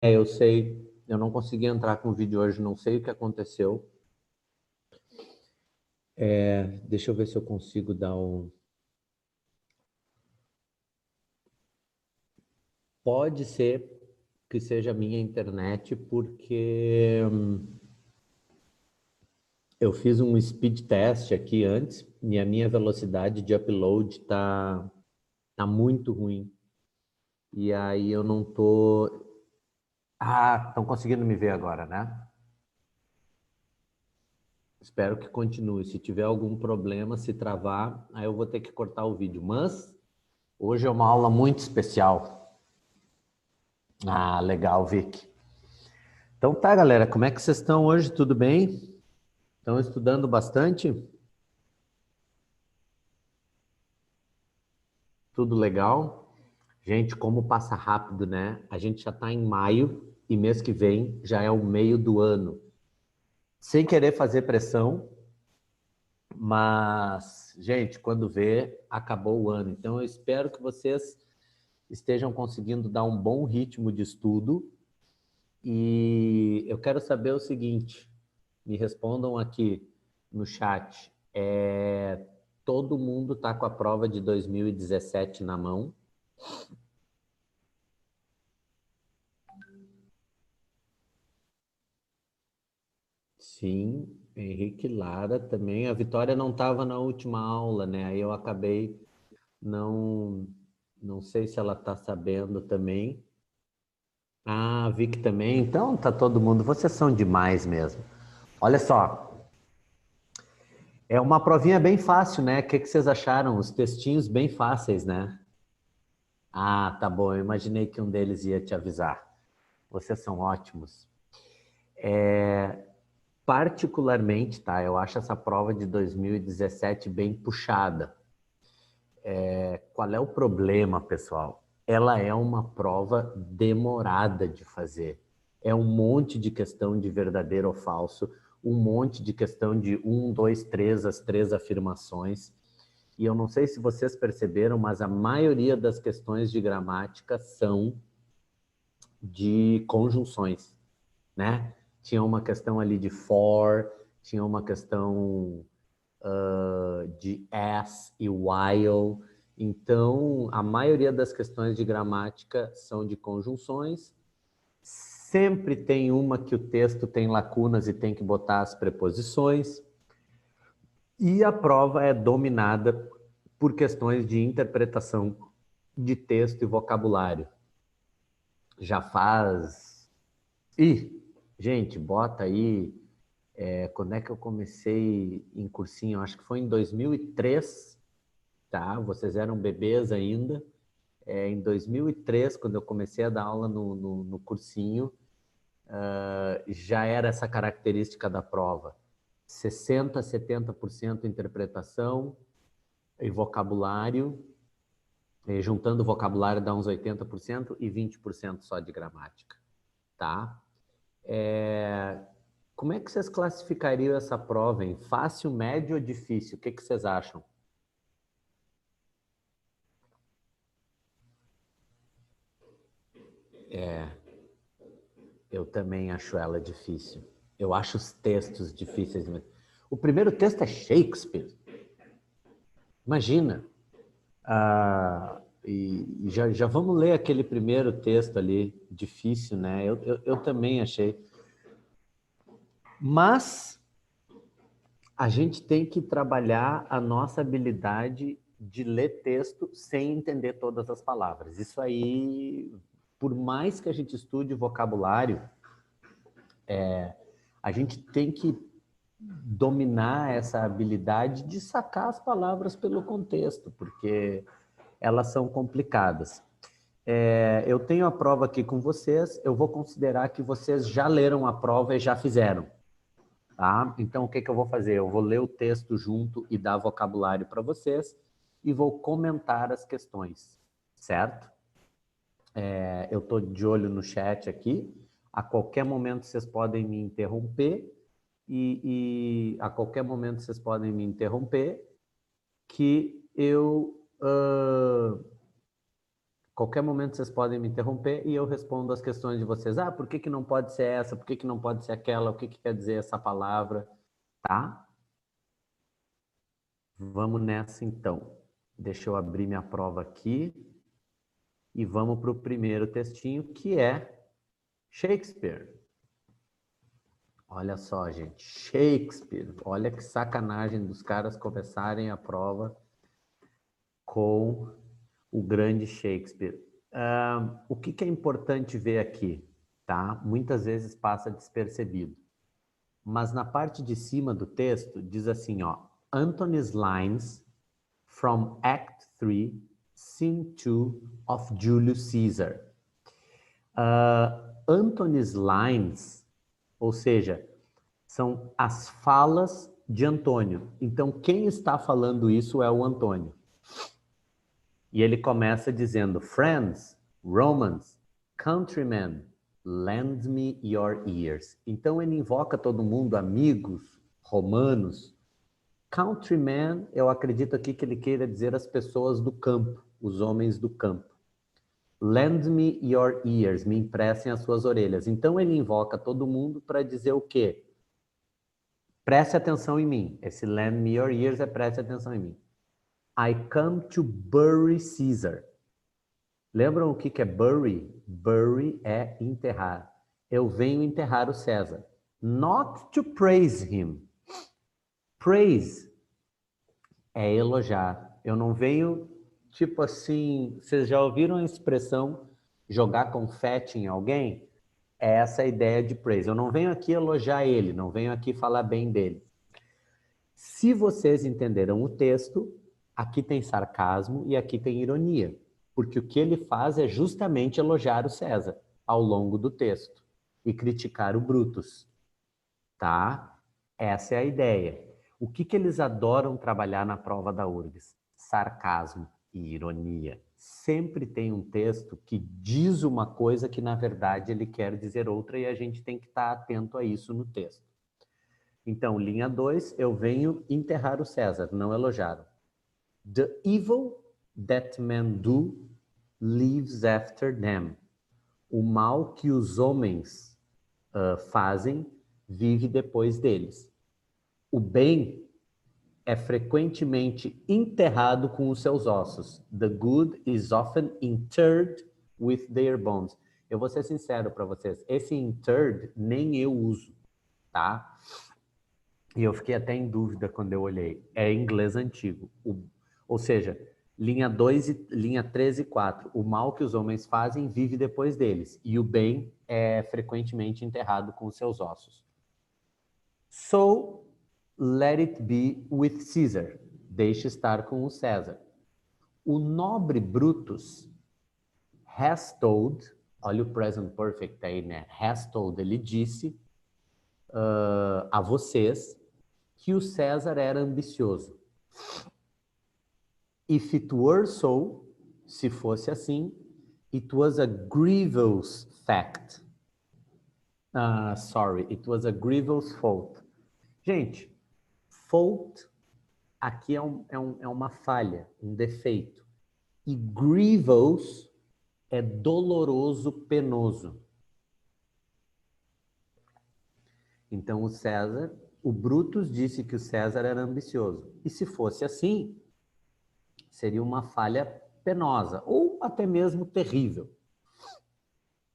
Eu sei, eu não consegui entrar com o vídeo hoje, não sei o que aconteceu. Deixa eu ver se eu consigo dar um... Pode ser que seja a minha internet, porque eu fiz um speed test aqui antes e a minha velocidade de upload tá muito ruim. E aí eu não tô... Ah, estão conseguindo me ver agora, né? Espero que continue. Se tiver algum problema, se travar, aí eu vou ter que cortar o vídeo. Mas hoje é uma aula muito especial. Ah, legal, Vic. Então tá, galera, como é que vocês estão hoje? Tudo bem? Estão estudando bastante? Tudo legal? Gente, como passa rápido, né? A gente já está em maio e mês que vem já é o meio do ano. Sem querer fazer pressão, mas, gente, quando vê, acabou o ano. Então, eu espero que vocês estejam conseguindo dar um bom ritmo de estudo. E eu quero saber o seguinte, me respondam aqui no chat. Todo mundo está com a prova de 2017 na mão? Sim, Henrique Lara também. A Vitória não estava na última aula, né? Aí eu acabei não, não sei se ela está sabendo também. Ah, Vic também. Então tá todo mundo. Vocês são demais mesmo. Olha só, é uma provinha bem fácil, né? O que vocês acharam? Os textinhos bem fáceis, né? Ah, tá bom. Eu imaginei que um deles ia te avisar. Vocês são ótimos. Particularmente, tá? Eu acho essa prova de 2017 bem puxada. Qual é o problema, pessoal? Ela é uma prova demorada de fazer. É um monte de questão de verdadeiro ou falso, um monte de questão de um, dois, três, as três afirmações. E eu não sei se vocês perceberam, mas a maioria das questões de gramática são de conjunções, né? Tinha uma questão ali de for, tinha uma questão de as e while. Então, a maioria das questões de gramática são de conjunções. Sempre tem uma que o texto tem lacunas e tem que botar as preposições. E a prova é dominada por questões de interpretação de texto e vocabulário. Já faz... Ih, gente, bota aí... quando é que eu comecei em cursinho? Acho que foi em 2003, tá? Vocês eram bebês ainda. Em 2003, quando eu comecei a dar aula no cursinho, já era essa característica da prova. 60%, 70% interpretação e vocabulário, juntando o vocabulário dá uns 80% e 20% só de gramática, tá? Como é que vocês classificariam essa prova em fácil, médio ou difícil? O que vocês acham? Eu também acho ela difícil. Eu acho os textos difíceis. O primeiro texto é Shakespeare. Imagina. E já vamos ler aquele primeiro texto ali, difícil, né? Eu também achei. Mas a gente tem que trabalhar a nossa habilidade de ler texto sem entender todas as palavras. Isso aí, por mais que a gente estude vocabulário, a gente tem que dominar essa habilidade de sacar as palavras pelo contexto, porque elas são complicadas. Eu tenho a prova aqui com vocês, eu vou considerar que vocês já leram a prova e já fizeram. Tá? Então, o que eu vou fazer? Eu vou ler o texto junto e dar vocabulário para vocês e vou comentar as questões, certo? Eu estou de olho no chat aqui. A qualquer momento vocês podem me interromper e a qualquer momento vocês podem me interromper que eu Qualquer momento vocês podem me interromper e eu respondo as questões de vocês. Ah, por que que não pode ser essa? Por que que não pode ser aquela? O que que quer dizer essa palavra? Tá? Vamos nessa então. Deixa eu abrir minha prova aqui e vamos para o primeiro textinho, que é Shakespeare. Olha só, gente, Shakespeare. Olha que sacanagem dos caras começarem a prova com o grande Shakespeare. O que que é importante ver aqui, tá? Muitas vezes passa despercebido. Mas na parte de cima do texto diz assim, ó, Antony's lines from Act 3, Scene 2 of Julius Caesar. Antony's lines, ou seja, são as falas de Antônio. Então, quem está falando isso é o Antônio. E ele começa dizendo, Friends, Romans, countrymen, lend me your ears. Então, ele invoca todo mundo, amigos, romanos. Countrymen, eu acredito aqui que ele queira dizer as pessoas do campo, os homens do campo. Lend me your ears, me emprestem as suas orelhas. Então, ele invoca todo mundo para dizer o quê? Preste atenção em mim. Esse lend me your ears é preste atenção em mim. I come to bury Caesar. Lembram o que é bury? Bury é enterrar. Eu venho enterrar o César. Not to praise him. Praise é elogiar. Eu não venho, tipo assim, vocês já ouviram a expressão jogar confete em alguém? É essa a ideia de praise. Eu não venho aqui elogiar ele, não venho aqui falar bem dele. Se vocês entenderam o texto, aqui tem sarcasmo e aqui tem ironia, porque o que ele faz é justamente elogiar o César ao longo do texto e criticar o Brutus, tá? Essa é a ideia. O que que eles adoram trabalhar na prova da URGS? Sarcasmo e ironia. Sempre tem um texto que diz uma coisa que, na verdade, ele quer dizer outra e a gente tem que estar atento a isso no texto. Então, linha 2, eu venho enterrar o César, não elogiar. The evil that men do lives after them. O mal que os homens fazem vive depois deles. O bem é frequentemente enterrado com os seus ossos. The good is often interred with their bones. Eu vou ser sincero para vocês, esse interred nem eu uso, tá? E eu fiquei até em dúvida quando eu olhei. É inglês antigo. Ou seja, linha 2 e linha 3 e 4. O mal que os homens fazem vive depois deles. E o bem é frequentemente enterrado com os seus ossos. So, let it be with Caesar. Deixe estar com o César. O nobre Brutus has told, olha o present perfect aí, né? Has told, ele disse a vocês que o César era ambicioso. If it were so, se fosse assim, it was a grievous fact. Sorry, it was a grievous fault. Gente, fault aqui é uma falha, um defeito. E grievous é doloroso, penoso. Então o Brutus disse que o César era ambicioso. E se fosse assim, seria uma falha penosa, ou até mesmo terrível.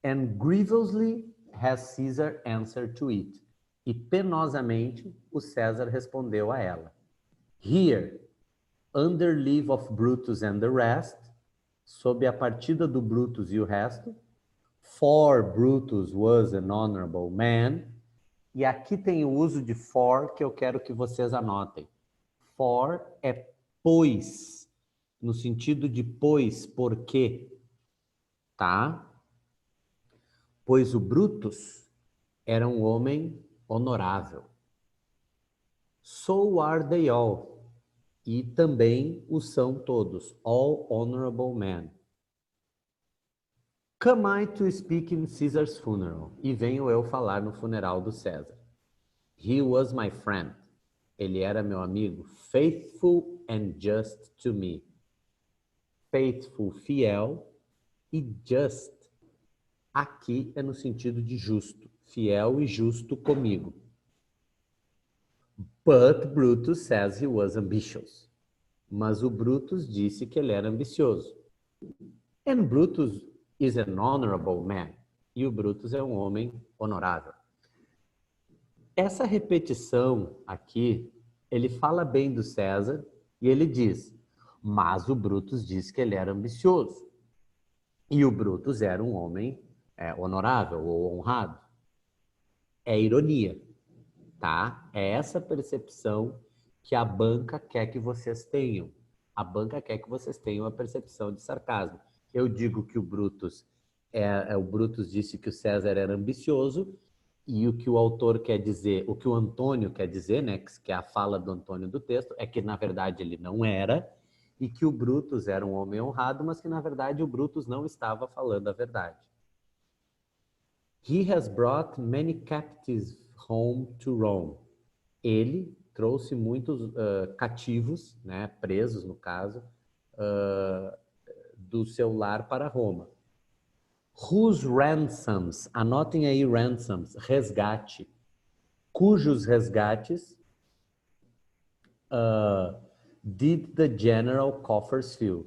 And grievously has Caesar answered to it. E penosamente o César respondeu a ela. Here, under leave of Brutus and the rest, sob a partida do Brutus e o resto, for Brutus was an honorable man, e aqui tem o uso de for que eu quero que vocês anotem. For é pois, no sentido de pois, porque, tá? Pois o Brutus era um homem honorável. So are they all. E também o são todos. All honorable men. Come I to speak in Caesar's funeral. E venho eu falar no funeral do César. He was my friend. Ele era meu amigo. Faithful and just to me. Faithful, fiel, E just aqui é no sentido de justo, fiel e justo comigo. But Brutus says he was ambitious. Mas o Brutus disse que ele era ambicioso. And Brutus is an honorable man. E o Brutus é um homem honorável. Essa repetição aqui, ele fala bem do César e ele diz, mas o Brutus disse que ele era ambicioso. E o Brutus era um homem honorável ou honrado. É ironia, tá? É essa percepção que a banca quer que vocês tenham. A banca quer que vocês tenham a percepção de sarcasmo. Eu digo que o Brutus disse que o César era ambicioso e o que o autor quer dizer, o que o Antônio quer dizer, né, que é a fala do Antônio do texto, é que na verdade ele não era e que o Brutus era um homem honrado, mas que na verdade o Brutus não estava falando a verdade. He has brought many captives home to Rome. Ele trouxe muitos cativos, né, presos no caso, do seu lar para Roma. Whose ransoms, anotem aí ransoms, resgate, cujos resgates did the general coffers fill,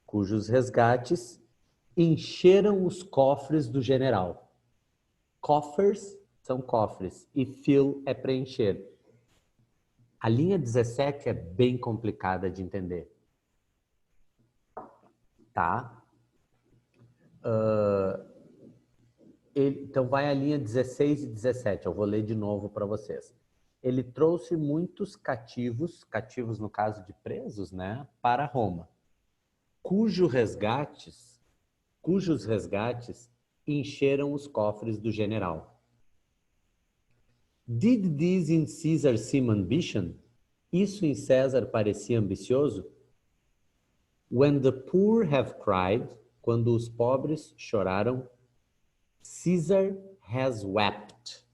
cujos resgates encheram os cofres do general. Coffers são cofres e fill é preencher. A linha 17 é bem complicada de entender. Tá? Então vai a linha 16 e 17, eu vou ler de novo para vocês. Ele trouxe muitos cativos no caso de presos, né, para Roma, cujos resgates encheram os cofres do general. Did this in Caesar seem ambition? Isso em César parecia ambicioso? When the poor have cried, quando os pobres choraram, Caesar has wept.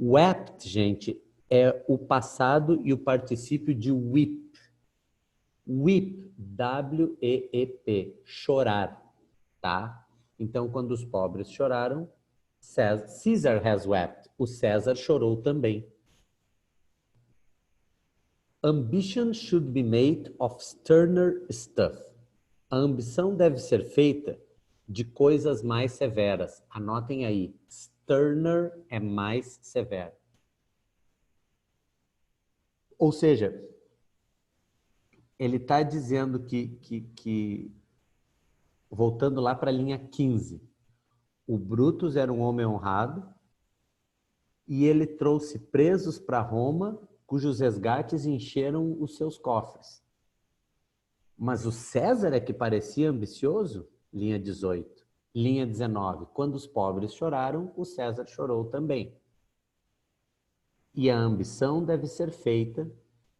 Wept, gente, é o passado e o particípio de weep. Weep, W-E-E-P, chorar, tá? Então, quando os pobres choraram, Caesar has wept. O César chorou também. Ambition should be made of sterner stuff. A ambição deve ser feita de coisas mais severas. Anotem aí. Sterner é mais severo. Ou seja, ele está dizendo que voltando lá para a linha 15, o Brutus era um homem honrado e ele trouxe presos para Roma, cujos resgates encheram os seus cofres. Mas o César é que parecia ambicioso? Linha 18. Linha 19. Quando os pobres choraram, o César chorou também. E a ambição deve ser feita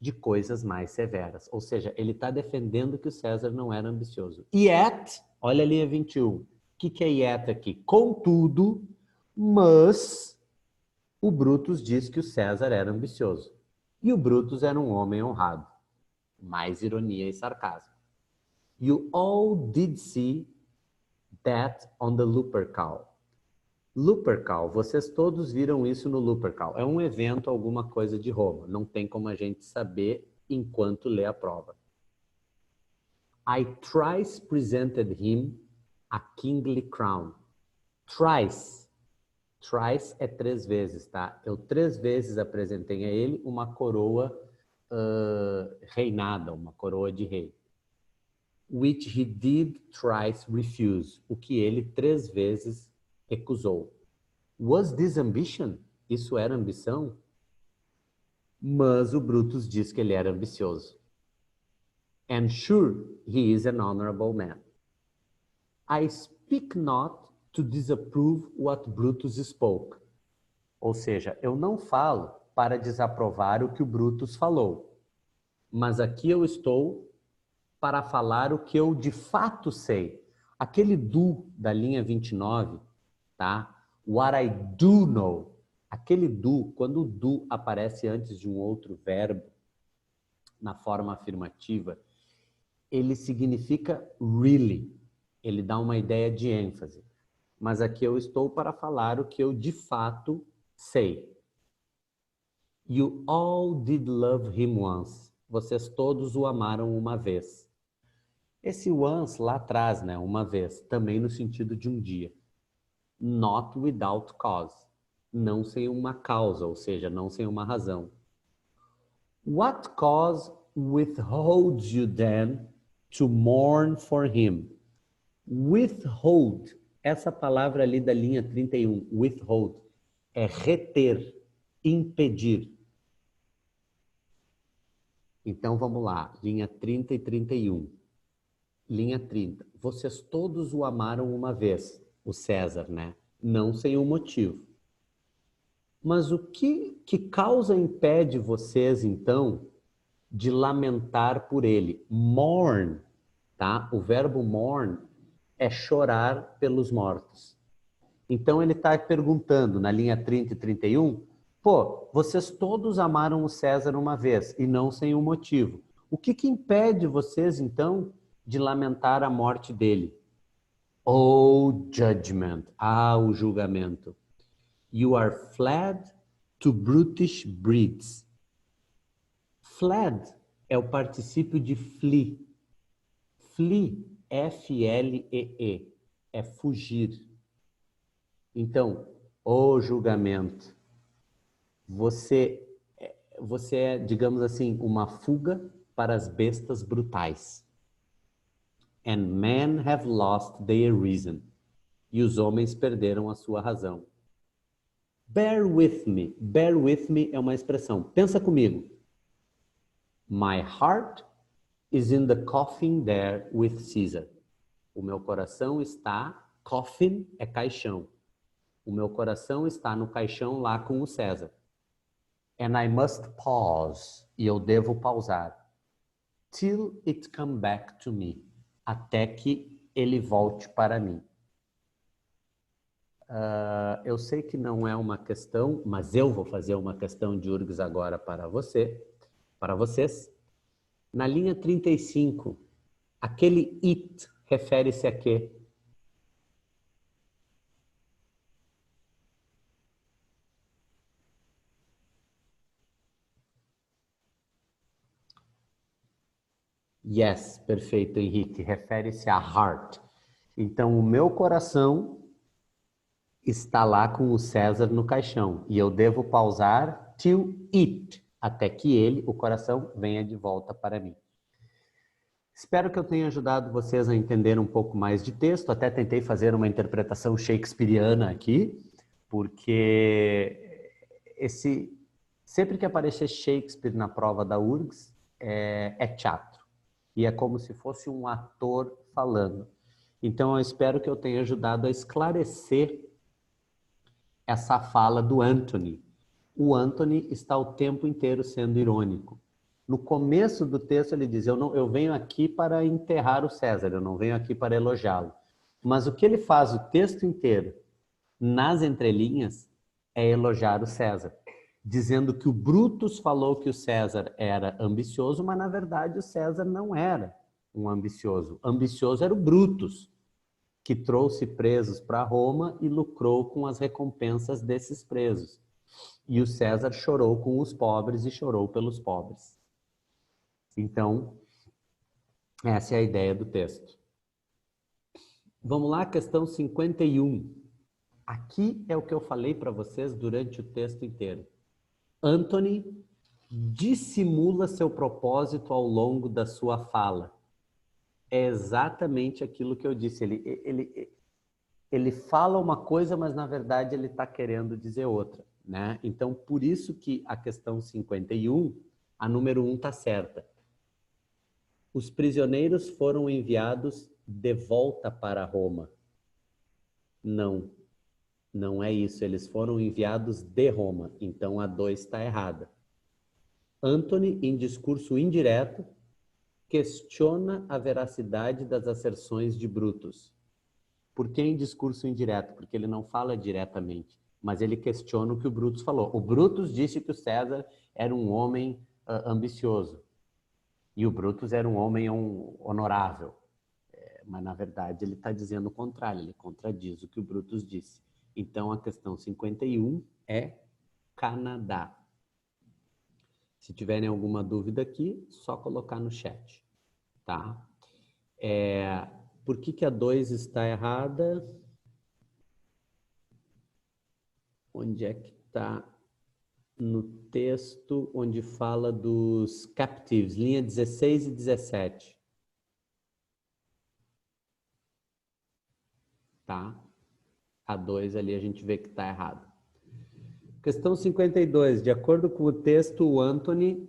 de coisas mais severas. Ou seja, ele está defendendo que o César não era ambicioso. Yet, olha a linha 21. O que é yet aqui? Contudo, mas o Brutus diz que o César era ambicioso. E o Brutus era um homem honrado. Mais ironia e sarcasmo. You all did see that on the Lupercal. Lupercal, vocês todos viram isso no Lupercal. É um evento, alguma coisa de Roma. Não tem como a gente saber enquanto lê a prova. I thrice presented him a kingly crown. Thrice. Thrice é 3 vezes, tá? Eu 3 vezes apresentei a ele uma coroa reinada, uma coroa de rei. Which he did thrice refuse. O que ele 3 vezes recusou. Was this ambition? Isso era ambição? Mas o Brutus diz que ele era ambicioso. And sure, he is an honorable man. I speak not to disapprove what Brutus spoke. Ou seja, eu não falo para desaprovar o que o Brutus falou. Mas aqui eu estou para falar o que eu de fato sei. Aquele do da linha 29, tá? What I do know. Aquele do, quando o do aparece antes de um outro verbo, na forma afirmativa, ele significa really. Ele dá uma ideia de ênfase. Mas aqui eu estou para falar o que eu de fato sei. You all did love him once. Vocês todos o amaram uma vez. Esse once lá atrás, né, uma vez, também no sentido de um dia. Not without cause. Não sem uma causa, ou seja, não sem uma razão. What cause withholds you then to mourn for him? Withhold, essa palavra ali da linha 31, withhold, é reter, impedir. Então vamos lá, linha 30 e 31. Linha 30. Vocês todos o amaram uma vez, o César, né? Não sem um motivo. Mas o que causa impede vocês, então, de lamentar por ele? Mourn, tá? O verbo mourn é chorar pelos mortos. Então ele está perguntando na linha 30 e 31, pô, vocês todos amaram o César uma vez e não sem um motivo. O que impede vocês, então, de lamentar a morte dele? Oh, judgment. Ah, o julgamento. You are fled to brutish breeds. Fled é o particípio de flee. Flee, F-L-E-E, é fugir. Então, o julgamento. Você é, digamos assim, uma fuga para as bestas brutais. And men have lost their reason. E os homens perderam a sua razão. Bear with me. Bear with me é uma expressão. Pensa comigo. My heart is in the coffin there with Caesar. O meu coração está... Coffin é caixão. O meu coração está no caixão lá com o César. And I must pause. E eu devo pausar. Till it come back to me. Até que ele volte para mim. Eu sei que não é uma questão, mas eu vou fazer uma questão de URGS agora para vocês. Na linha 35, aquele it refere-se a quê? Yes, perfeito, Henrique. Refere-se a heart. Então, o meu coração está lá com o César no caixão. E eu devo pausar till it, até que ele, o coração, venha de volta para mim. Espero que eu tenha ajudado vocês a entender um pouco mais de texto. Até tentei fazer uma interpretação shakespeariana aqui, porque sempre que aparecer Shakespeare na prova da URGS, é teatro. E é como se fosse um ator falando. Então, eu espero que eu tenha ajudado a esclarecer essa fala do Anthony. O Anthony está o tempo inteiro sendo irônico. No começo do texto ele diz, eu venho aqui para enterrar o César, eu não venho aqui para elogiá-lo. Mas o que ele faz o texto inteiro, nas entrelinhas, é elogiar o César. Dizendo que o Brutus falou que o César era ambicioso, mas na verdade o César não era um ambicioso. Ambicioso era o Brutus, que trouxe presos para Roma e lucrou com as recompensas desses presos. E o César chorou com os pobres e chorou pelos pobres. Então, essa é a ideia do texto. Vamos lá, questão 51. Aqui é o que eu falei para vocês durante o texto inteiro. Anthony dissimula seu propósito ao longo da sua fala. É exatamente aquilo que eu disse. Ele fala uma coisa, mas na verdade ele está querendo dizer outra, né? Então, por isso que a questão 51, a número 1 está certa. Os prisioneiros foram enviados de volta para Roma. Não, não é isso. Eles foram enviados de Roma. Então, a 2 está errada. Anthony, em discurso indireto, questiona a veracidade das asserções de Brutus. Por que em discurso indireto? Porque ele não fala diretamente, mas ele questiona o que o Brutus falou. O Brutus disse que o César era um homem ambicioso e o Brutus era um homem honorável. Mas, na verdade, ele está dizendo o contrário, ele contradiz o que o Brutus disse. Então, a questão 51 é Canadá. Se tiverem alguma dúvida aqui, só colocar no chat, tá? Por que a 2 está errada? Onde é que está? No texto onde fala dos captives, linha 16 e 17. Tá? A 2 ali a gente vê que está errado. Questão 52. De acordo com o texto, o Anthony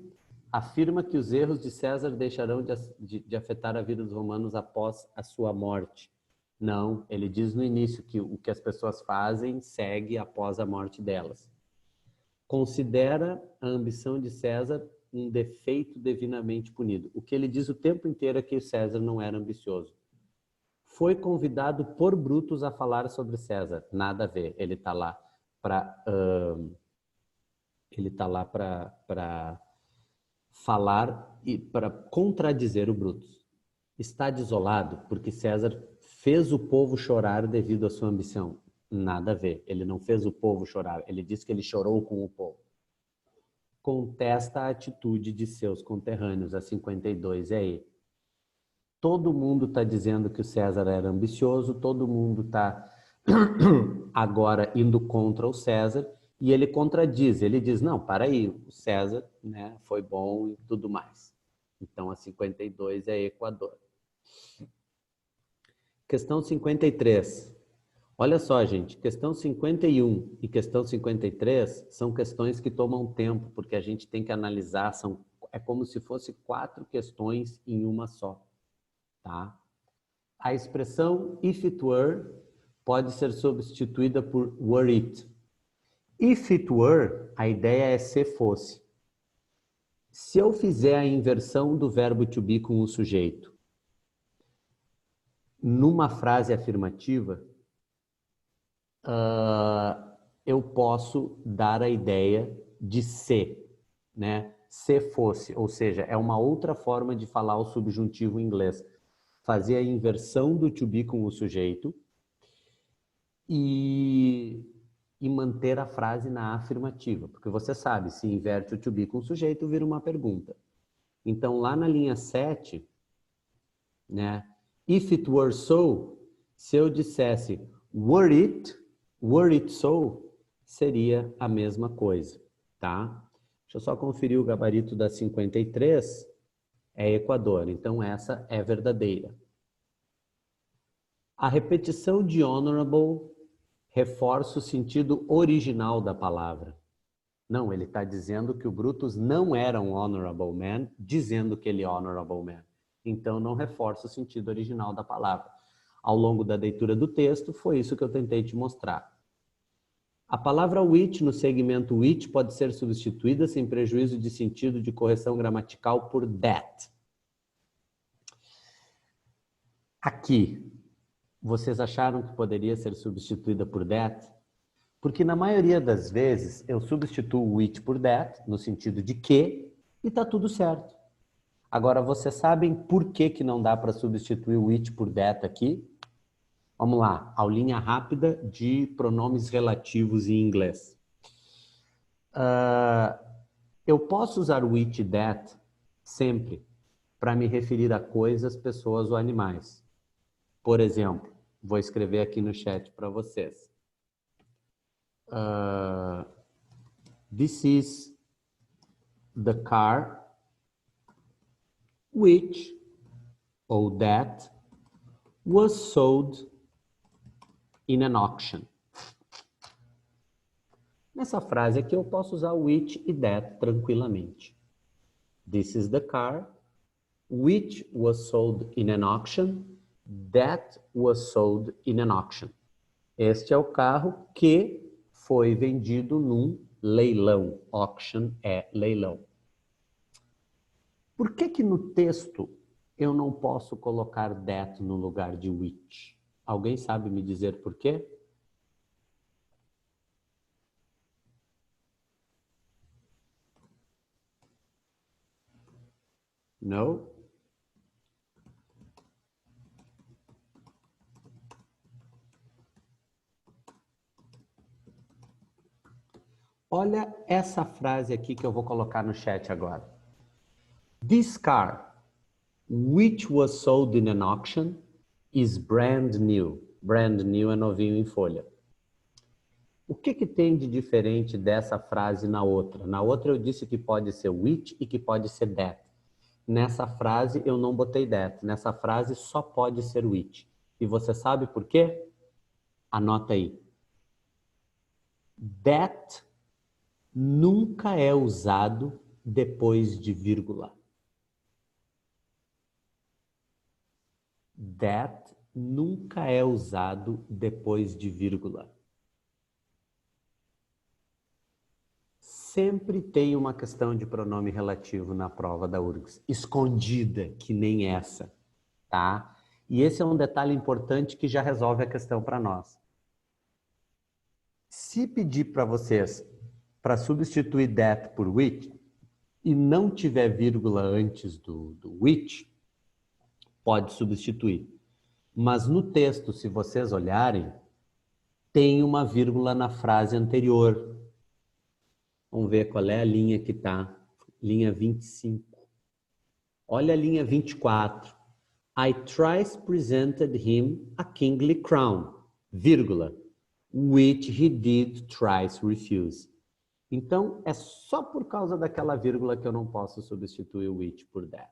afirma que os erros de César deixarão de afetar a vida dos romanos após a sua morte. Não, ele diz no início que o que as pessoas fazem segue após a morte delas. Considera a ambição de César um defeito divinamente punido. O que ele diz o tempo inteiro é que César não era ambicioso. Foi convidado por Brutus a falar sobre César. Nada a ver. Ele está lá para falar e para contradizer o Brutus. Está desolado porque César fez o povo chorar devido à sua ambição. Nada a ver. Ele não fez o povo chorar. Ele disse que ele chorou com o povo. Contesta a atitude de seus conterrâneos. A 52 é aí. Todo mundo está dizendo que o César era ambicioso, todo mundo está agora indo contra o César, e ele contradiz, ele diz, não, para aí, o César, né, foi bom e tudo mais. Então, a 52 é Equador. Questão 53. Olha só, gente, questão 51 e questão 53 são questões que tomam tempo, porque a gente tem que analisar, é como se fosse 4 questões em uma só. Tá? A expressão if it were pode ser substituída por were it. If it were, a ideia é se fosse. Se eu fizer a inversão do verbo to be com o sujeito numa frase afirmativa, eu posso dar a ideia de se, né? Se fosse, ou seja, é uma outra forma de falar o subjuntivo em inglês. Fazer a inversão do to be com o sujeito e manter a frase na afirmativa, porque você sabe, se inverte o to be com o sujeito, vira uma pergunta. Então, lá na linha 7, né, if it were so, se eu dissesse were it so, seria a mesma coisa, tá? Deixa eu só conferir o gabarito da 53, é Equador, então essa é verdadeira. A repetição de honorable reforça o sentido original da palavra. Não, ele está dizendo que o Brutus não era um honorable man, dizendo que ele é honorable man. Então, não reforça o sentido original da palavra. Ao longo da leitura do texto, foi isso que eu tentei te mostrar. A palavra which, no segmento which, pode ser substituída sem prejuízo de sentido de correção gramatical por that. Aqui, vocês acharam que poderia ser substituída por that? Porque na maioria das vezes eu substituo o which por that, no sentido de que, e está tudo certo. Agora, vocês sabem por que não dá para substituir o which por that aqui? Vamos lá, aulinha rápida de pronomes relativos em inglês. Eu posso usar o which e that sempre para me referir a coisas, pessoas ou animais. Por exemplo, vou escrever aqui no chat para vocês. This is the car which or that was sold in an auction. Nessa frase aqui eu posso usar which e that tranquilamente. This is the car which was sold in an auction. That was sold in an auction. Este é o carro que foi vendido num leilão. Auction é leilão. Por que no texto eu não posso colocar that no lugar de which? Alguém sabe me dizer por quê? No? Olha essa frase aqui que eu vou colocar no chat agora. This car, which was sold in an auction, is brand new. Brand new é novinho em folha. O que que tem de diferente dessa frase na outra? Na outra eu disse que pode ser which e que pode ser that. Nessa frase eu não botei that. Nessa frase só pode ser which. E você sabe por quê? Anota aí. That nunca é usado depois de vírgula. That nunca é usado depois de vírgula. Sempre tem uma questão de pronome relativo na prova da URGS, escondida, que nem essa, tá? E esse é um detalhe importante que já resolve a questão para nós. Se pedir para vocês para substituir that por which e não tiver vírgula antes do which, pode substituir. Mas no texto, se vocês olharem, tem uma vírgula na frase anterior. Vamos ver qual é a linha que está. Linha 25. Olha a linha 24. I thrice presented him a kingly crown, vírgula, which he did thrice refuse. Então, é só por causa daquela vírgula que eu não posso substituir o which por that.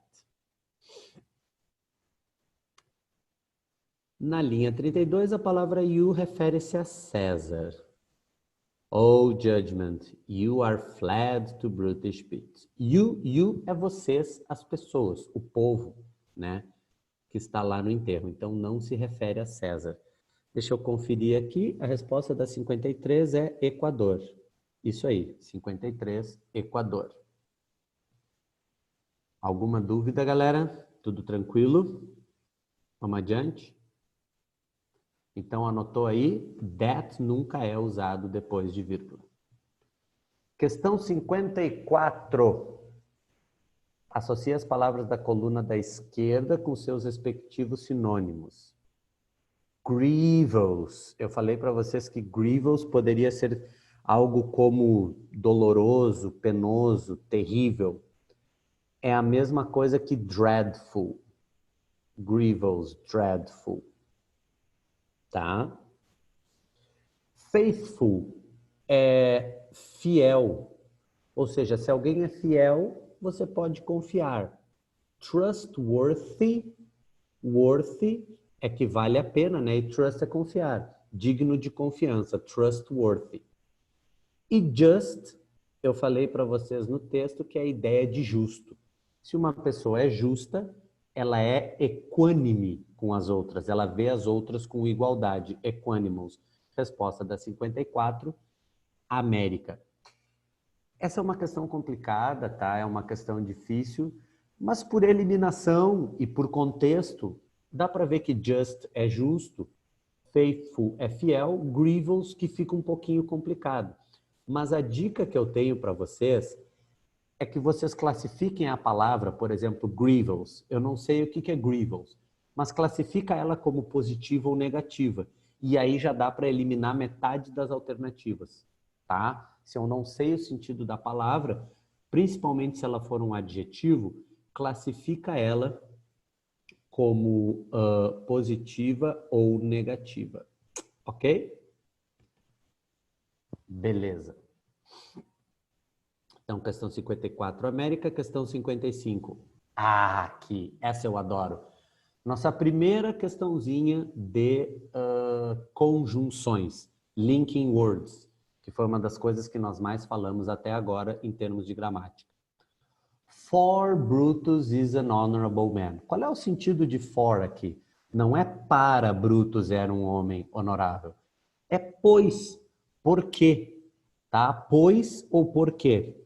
Na linha 32, a palavra you refere-se a César. Oh judgment, you are fled to brutish pits. You é vocês, as pessoas, o povo, né, que está lá no enterro. Então não se refere a César. Deixa eu conferir aqui, a resposta da 53 é Equador. Isso aí, 53, Equador. Alguma dúvida, galera? Tudo tranquilo? Vamos adiante? Então, anotou aí, that nunca é usado depois de vírgula. Questão 54. Associe as palavras da coluna da esquerda com seus respectivos sinônimos. Grievous. Eu falei para vocês que grievous poderia ser algo como doloroso, penoso, terrível. É a mesma coisa que dreadful. Grievous, dreadful. Tá? Faithful é fiel. Ou seja, se alguém é fiel, você pode confiar. Trustworthy, worthy é que vale a pena, né? E trust é confiar. Digno de confiança, trustworthy. E just, eu falei para vocês no texto que é a ideia de justo. Se uma pessoa é justa, ela é equânime com as outras, ela vê as outras com igualdade, equanimous. Resposta da 54, América. Essa é uma questão complicada, tá? É uma questão difícil, mas por eliminação e por contexto, dá para ver que just é justo, faithful é fiel, grievous que fica um pouquinho complicado. Mas a dica que eu tenho para vocês é que vocês classifiquem a palavra, por exemplo, grievous. Eu não sei o que é grievous, mas classifica ela como positiva ou negativa. E aí já dá para eliminar metade das alternativas, tá? Se eu não sei o sentido da palavra, principalmente se ela for um adjetivo, classifica ela como positiva ou negativa. Ok? Beleza. Então, questão 54, América. Questão 55. Ah, aqui. Essa eu adoro. Nossa primeira questãozinha de conjunções. Linking words. Que foi uma das coisas que nós mais falamos até agora em termos de gramática. For Brutus is an honorable man. Qual é o sentido de for aqui? Não é para Brutus era um homem honorável. É pois, porque, tá? Pois ou porque.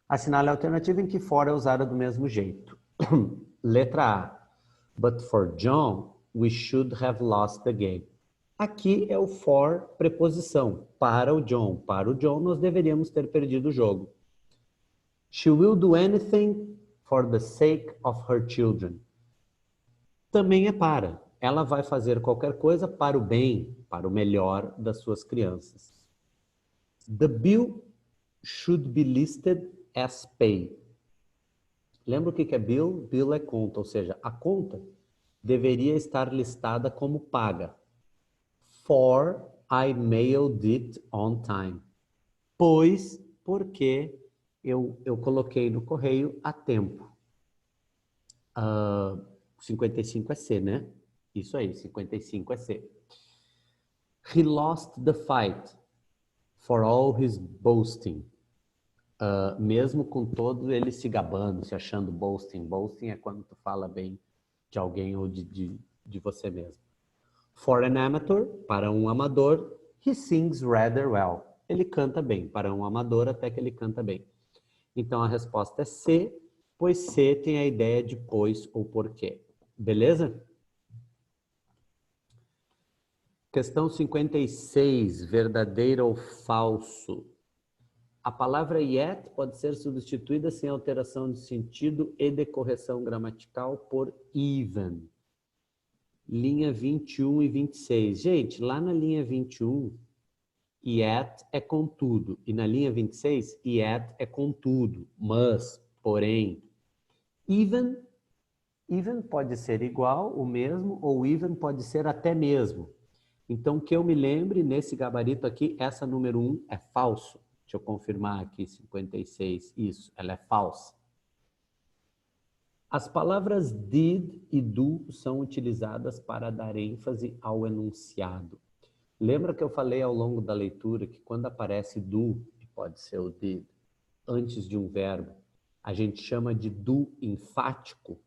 Assinale a alternativa em que for é usada do mesmo jeito. Letra A. But for John, we should have lost the game. Aqui é o for preposição. Para o John. Para o John, nós deveríamos ter perdido o jogo. She will do anything for the sake of her children. Também é para. Ela vai fazer qualquer coisa para o bem, para o melhor das suas crianças. The bill should be listed as paid. Lembra o que é bill? Bill é conta, ou seja, a conta deveria estar listada como paga. For I mailed it on time. Pois, porque eu coloquei no correio a tempo. 55 é C, né? Isso aí, 55 é C. He lost the fight for all his boasting. Mesmo com todo ele se gabando, se achando boasting. Boasting é quando tu fala bem de alguém ou de você mesmo. For an amateur, para um amador, he sings rather well. Ele canta bem. Para um amador, até que ele canta bem. Então, a resposta é C, pois C tem a ideia de pois ou porquê. Beleza? Questão 56, verdadeiro ou falso? A palavra yet pode ser substituída sem alteração de sentido e de correção gramatical por even. Linha 21 e 26. Gente, lá na linha 21, yet é contudo. E na linha 26, yet é contudo. Mas, porém. Even pode ser igual, o mesmo, ou even pode ser até mesmo. Então, que eu me lembre, nesse gabarito aqui, essa número 1 é falso. Deixa eu confirmar aqui, 56. Isso, ela é falsa. As palavras did e do são utilizadas para dar ênfase ao enunciado. Lembra que eu falei ao longo da leitura que quando aparece do, e pode ser o did, antes de um verbo, a gente chama de do enfático,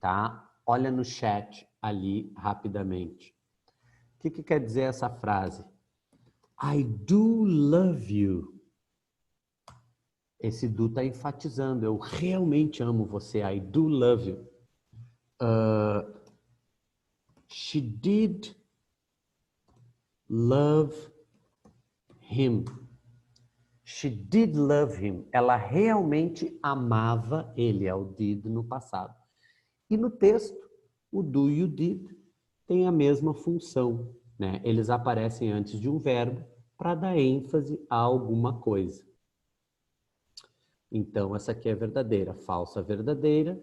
tá? Olha no chat ali rapidamente. O que quer dizer essa frase? I do love you. Esse do está enfatizando. Eu realmente amo você. I do love you. She did love him. She did love him. Ela realmente amava ele. É o did no passado. E no texto, o do e o did têm a mesma função, né? Eles aparecem antes de um verbo para dar ênfase a alguma coisa. Então, essa aqui é verdadeira, falsa, verdadeira.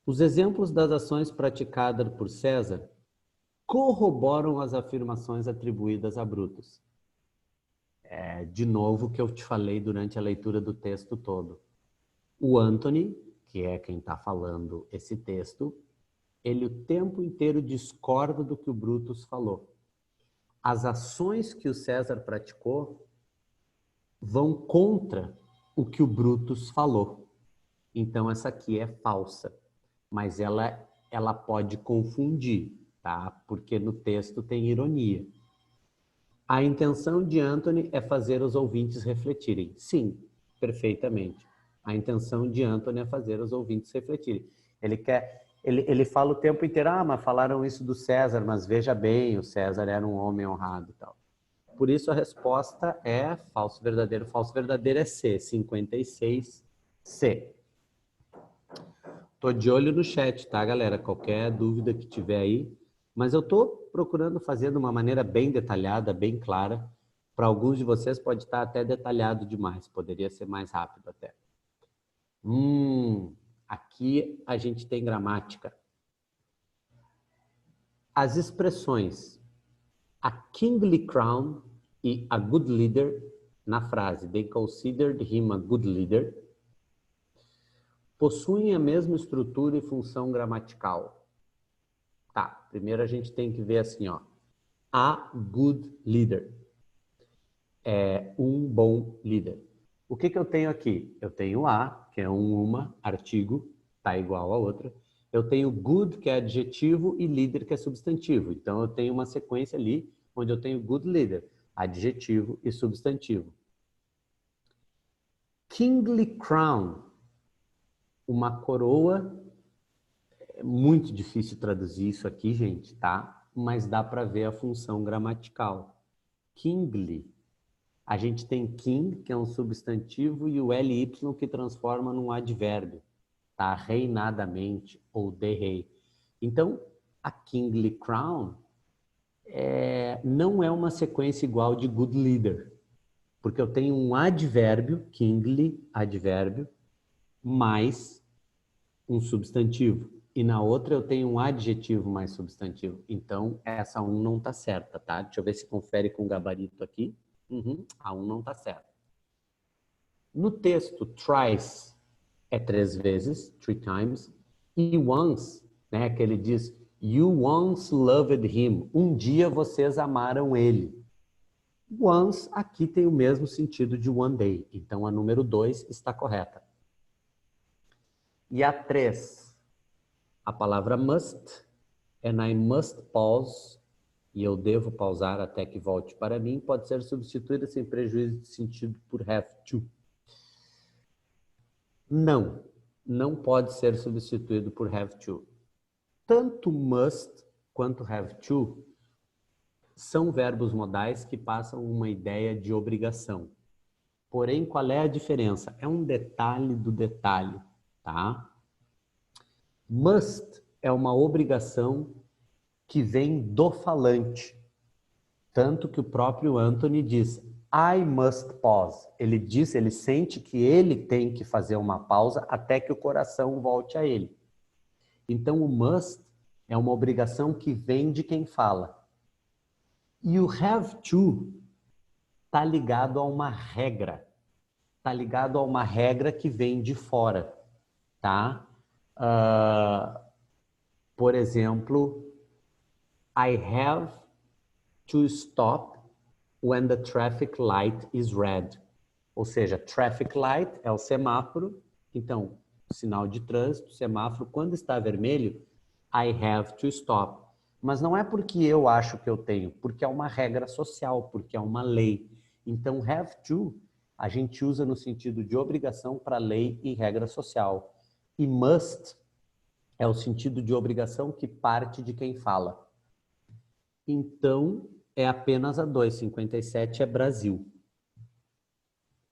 Os exemplos das ações praticadas por César corroboram as afirmações atribuídas a Brutus. De novo, o que eu te falei durante a leitura do texto todo. O Antony, que é quem está falando esse texto, ele o tempo inteiro discorda do que o Brutus falou. As ações que o César praticou vão contra o que o Brutus falou. Então, essa aqui é falsa, mas ela pode confundir, tá? Porque no texto tem ironia. A intenção de Antony é fazer os ouvintes refletirem. Sim, perfeitamente. A intenção de Antony é fazer os ouvintes refletirem. Ele fala o tempo inteiro, mas falaram isso do César, mas veja bem, o César era um homem honrado e tal. Por isso a resposta é falso verdadeiro. Falso verdadeiro é C, 56, C. Tô de olho no chat, tá, galera? Qualquer dúvida que tiver aí. Mas eu tô procurando fazer de uma maneira bem detalhada, bem clara. Para alguns de vocês pode estar até detalhado demais. Poderia ser mais rápido até. Aqui a gente tem gramática. As expressões a kingly crown e a good leader na frase they considered him a good leader possuem a mesma estrutura e função gramatical. Tá, primeiro a gente tem que ver assim, ó. A good leader. É um bom líder. O que eu tenho aqui? Eu tenho a, que é uma, artigo, tá igual a outra. Eu tenho good, que é adjetivo, e leader, que é substantivo. Então, eu tenho uma sequência ali, onde eu tenho good leader, adjetivo e substantivo. Kingly crown, uma coroa. É muito difícil traduzir isso aqui, gente, tá? Mas dá para ver a função gramatical. Kingly. A gente tem king, que é um substantivo, e o ly, que transforma num advérbio. Tá? Reinadamente, ou de rei. Então, a kingly crown não é uma sequência igual de good leader. Porque eu tenho um advérbio, kingly, advérbio, mais um substantivo. E na outra eu tenho um adjetivo mais substantivo. Então, essa 1 não está certa, tá? Deixa eu ver se confere com o gabarito aqui. A 1 não está certa. No texto, thrice é 3 vezes, 3 times. E once, né, que ele diz, you once loved him. Um dia vocês amaram ele. Once aqui tem o mesmo sentido de one day. Então, a número 2 está correta. E a 3, a palavra must, and I must pause, e eu devo pausar até que volte para mim, pode ser substituída sem prejuízo de sentido por have to. Não, não pode ser substituído por have to. Tanto must quanto have to são verbos modais que passam uma ideia de obrigação. Porém, qual é a diferença? É um detalhe do detalhe, tá? Must é uma obrigação que vem do falante. Tanto que o próprio Anthony diz, I must pause. Ele diz, ele sente que ele tem que fazer uma pausa até que o coração volte a ele. Então, o must é uma obrigação que vem de quem fala. E o have to está ligado a uma regra. Está ligado a uma regra que vem de fora, tá? Por exemplo, I have to stop when the traffic light is red. Ou seja, traffic light é o semáforo. Então, sinal de trânsito, semáforo, quando está vermelho, I have to stop. Mas não é porque eu acho que eu tenho, porque é uma regra social, porque é uma lei. Então, have to, a gente usa no sentido de obrigação para lei e regra social. E must é o sentido de obrigação que parte de quem fala. Então, é apenas a 2, 57 é Brasil.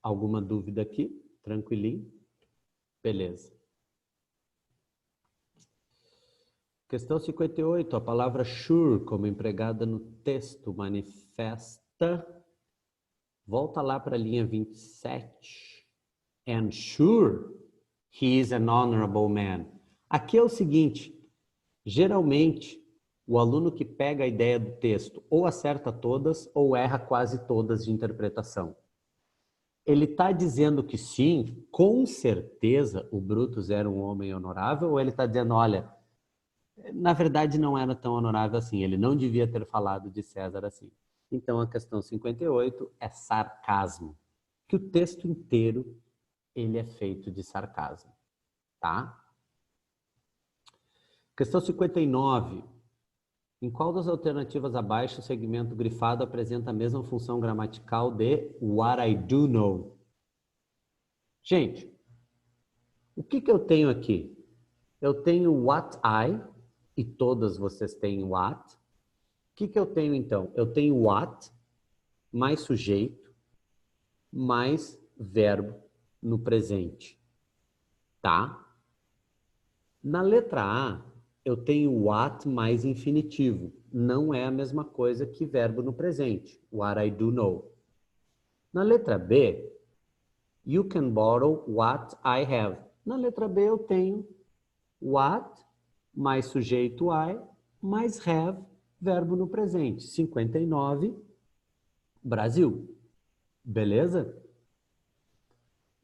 Alguma dúvida aqui? Tranquilinho? Beleza. Questão 58, a palavra sure, como empregada no texto, manifesta. Volta lá para a linha 27. And sure, he is an honorable man. Aqui é o seguinte, geralmente, o aluno que pega a ideia do texto ou acerta todas ou erra quase todas de interpretação. Ele está dizendo que sim, com certeza o Brutus era um homem honorável, ou ele está dizendo, olha, na verdade não era tão honorável assim, ele não devia ter falado de César assim. Então a questão 58 é sarcasmo, que o texto inteiro ele é feito de sarcasmo, tá? Questão 59. Em qual das alternativas abaixo o segmento grifado apresenta a mesma função gramatical de what I do know? Gente, o que eu tenho aqui? Eu tenho what I, e todas vocês têm what. O que eu tenho então? Eu tenho what, mais sujeito, mais verbo no presente, tá? Na letra A, eu tenho what mais infinitivo. Não é a mesma coisa que verbo no presente. What I do know. Na letra B, you can borrow what I have. Na letra B eu tenho what mais sujeito I mais have, verbo no presente. 59, Brasil. Beleza?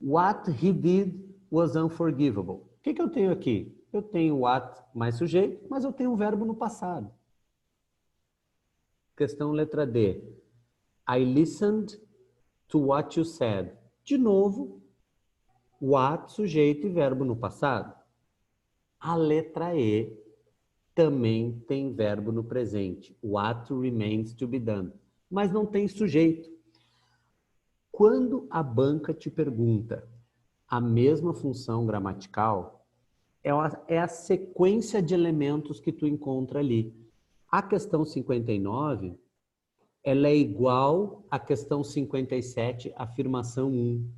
What he did was unforgivable. O que eu tenho aqui? Eu tenho what mais sujeito, mas eu tenho um verbo no passado. Questão letra D. I listened to what you said. De novo, what, sujeito e verbo no passado. A letra E também tem verbo no presente. What remains to be done. Mas não tem sujeito. Quando a banca te pergunta a mesma função gramatical, é a sequência de elementos que tu encontra ali. A questão 59, ela é igual à questão 57, afirmação 1.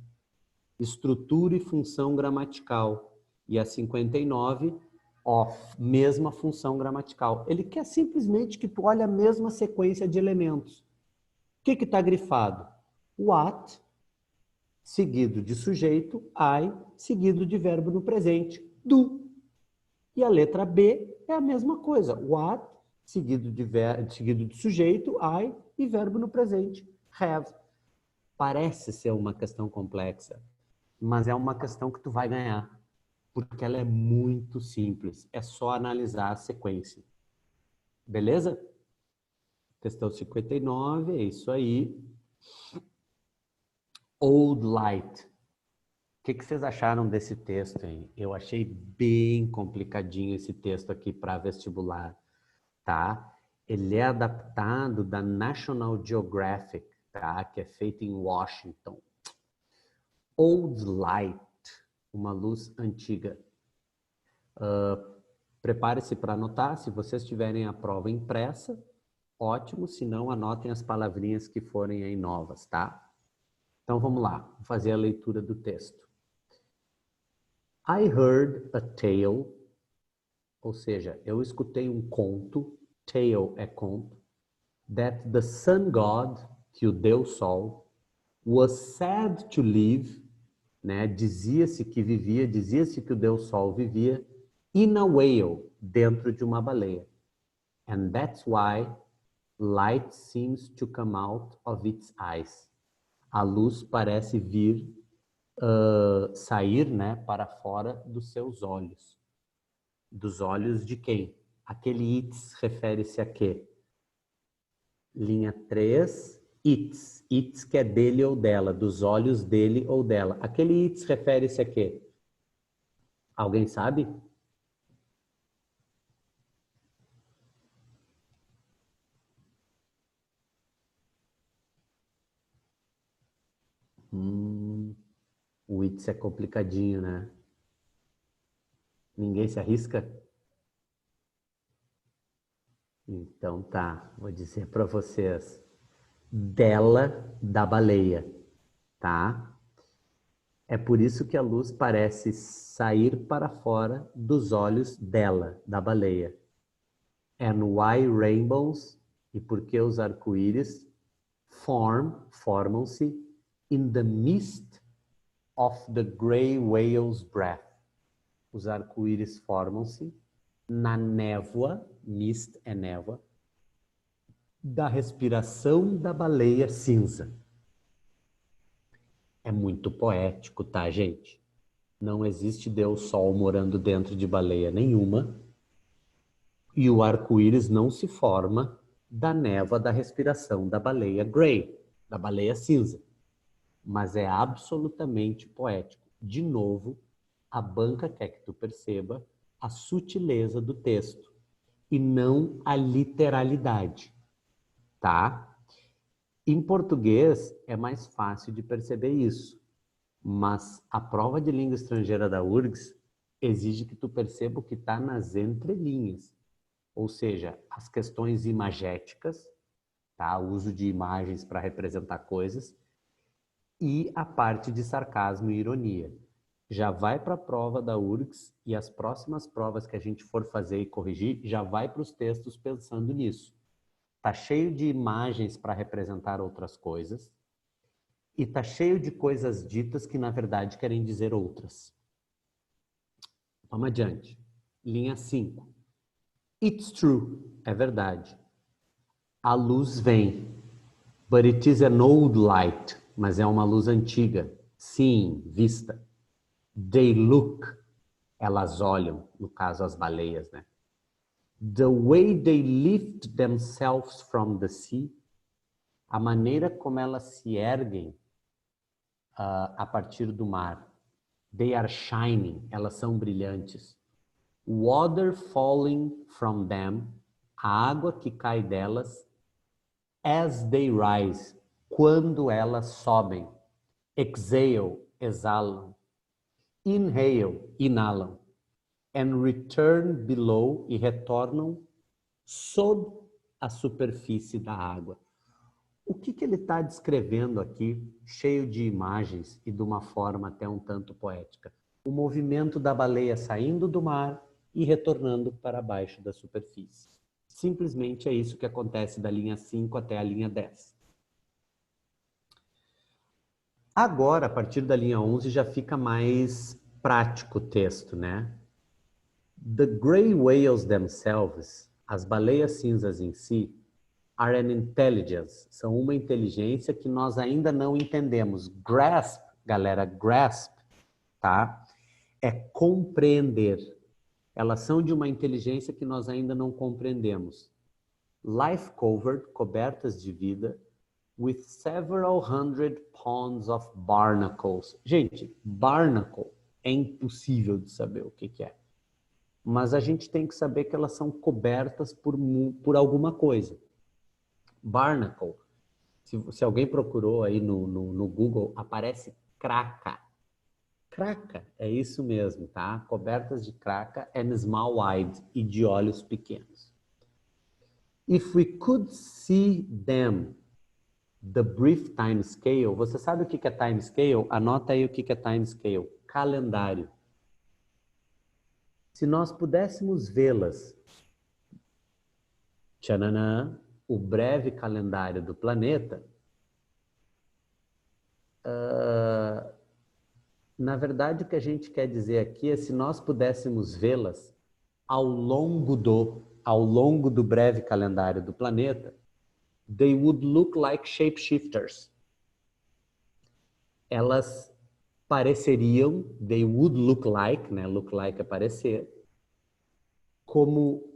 Estrutura e função gramatical. E a 59, mesma função gramatical. Ele quer simplesmente que tu olhe a mesma sequência de elementos. O que está grifado? What, seguido de sujeito, I, seguido de verbo no presente, do. E a letra B é a mesma coisa. What, seguido de sujeito, I, e verbo no presente, have. Parece ser uma questão complexa, mas é uma questão que tu vai ganhar, porque ela é muito simples. É só analisar a sequência. Beleza? Questão 59, é isso aí. Old Light. O que vocês acharam desse texto, hein? Eu achei bem complicadinho esse texto aqui para vestibular, tá? Ele é adaptado da National Geographic, tá? Que é feito em Washington. Old Light, uma luz antiga. Prepare-se para anotar. Se vocês tiverem a prova impressa, ótimo. Se não, anotem as palavrinhas que forem aí novas, tá? Então vamos lá, vou fazer a leitura do texto. I heard a tale, ou seja, eu escutei um conto, tale é conto, that the sun god, que o Deus Sol, was sad to live, né? Dizia-se que o Deus Sol vivia in a whale, dentro de uma baleia. And that's why light seems to come out of its eyes. A luz parece sair, né, para fora dos seus olhos. Dos olhos de quem? Aquele its refere-se a quê? Linha 3, its. Its que é dele ou dela, dos olhos dele ou dela. Aquele its refere-se a quê? Alguém sabe? O its é complicadinho, né? Ninguém se arrisca? Então tá, vou dizer para vocês. Dela, da baleia, tá? É por isso que a luz parece sair para fora dos olhos dela, da baleia. And why rainbows, e por que os arco-íris, formam-se in the mist of the grey whale's breath. Os arco-íris formam-se na névoa, mist é névoa, da respiração da baleia cinza. É muito poético, tá, gente? Não existe Deus Sol morando dentro de baleia nenhuma. E o arco-íris não se forma da névoa da respiração da baleia grey, da baleia cinza. Mas é absolutamente poético. De novo, a banca quer que tu perceba a sutileza do texto e não a literalidade, tá? Em português é mais fácil de perceber isso, mas a prova de língua estrangeira da URGS exige que tu perceba o que está nas entrelinhas, ou seja, as questões imagéticas, tá? O uso de imagens para representar coisas, e a parte de sarcasmo e ironia. Já vai para a prova da URGS e as próximas provas que a gente for fazer e corrigir, já vai para os textos pensando nisso. Tá cheio de imagens para representar outras coisas e tá cheio de coisas ditas que na verdade querem dizer outras. Vamos adiante. Linha 5. It's true. É verdade. A luz vem. But it is an old light. Mas é uma luz antiga. Sim, vista. They look. Elas olham. No caso, as baleias, né? The way they lift themselves from the sea. A maneira como elas se erguem a partir do mar. They are shining. Elas são brilhantes. Water falling from them. A água que cai delas. As they rise, quando elas sobem. Exhale, exalam. Inhale, inalam. And return below, e retornam sob a superfície da água. O que ele está descrevendo aqui, cheio de imagens e de uma forma até um tanto poética? O movimento da baleia saindo do mar e retornando para baixo da superfície. Simplesmente é isso que acontece da linha 5 até a linha 10. Agora, a partir da linha 11, já fica mais prático o texto, né? The gray whales themselves, as baleias cinzas em si, are an intelligence, são uma inteligência que nós ainda não entendemos. Grasp, galera, grasp, tá? É compreender. Elas são de uma inteligência que nós ainda não compreendemos. Life covered, cobertas de vida, with several hundred ponds of barnacles. Gente, barnacle é impossível de saber o que é. Mas a gente tem que saber que elas são cobertas por alguma coisa. Barnacle, se alguém procurou aí no Google, aparece craca. Craca, é isso mesmo, tá? Cobertas de craca and small-eyed, e de olhos pequenos. If we could see them, the brief time scale, você sabe o que é time scale? Anota aí o que é time scale. Calendário. Se nós pudéssemos vê-las, tchananã, o breve calendário do planeta, na verdade o que a gente quer dizer aqui é se nós pudéssemos vê-las ao longo do breve calendário do planeta, they would look like shapeshifters. Elas pareceriam, they would look like, né? Look like é parecer, como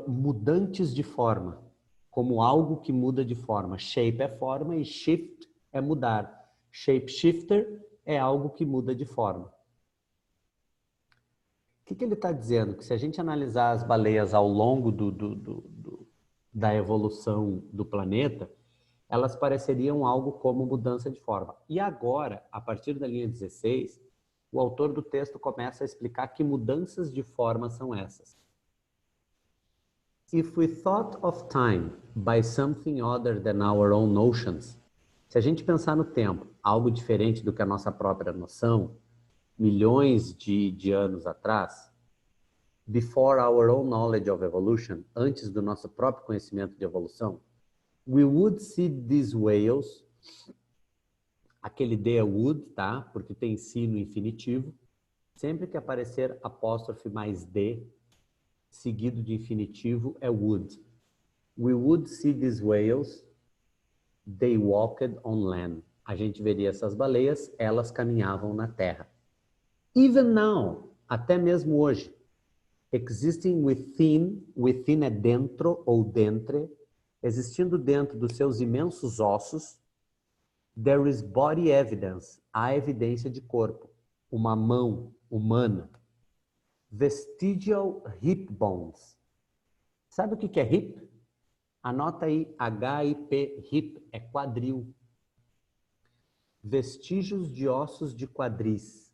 mudantes de forma, como algo que muda de forma. Shape é forma e shift é mudar. Shapeshifter é algo que muda de forma. O que ele está dizendo? Que se a gente analisar as baleias ao longo da evolução do planeta, elas pareceriam algo como mudança de forma. E agora, a partir da linha 16, o autor do texto começa a explicar que mudanças de forma são essas. If we thought of time by something other than our own notions, se a gente pensar no tempo, algo diferente do que a nossa própria noção, milhões de anos atrás, before our own knowledge of evolution, antes do nosso próprio conhecimento de evolução, we would see these whales, aquele D é would, tá? Porque tem si no infinitivo. Sempre que aparecer apóstrofe mais D, seguido de infinitivo, é would. We would see these whales, they walked on land. A gente veria essas baleias, elas caminhavam na terra. Even now, até mesmo hoje, existing within é dentro ou dentre, existindo dentro dos seus imensos ossos, there is body evidence, há evidência de corpo, uma mão humana. Vestigial hip bones. Sabe o que é hip? Anota aí, H-I-P, hip, é quadril. Vestígios de ossos de quadris.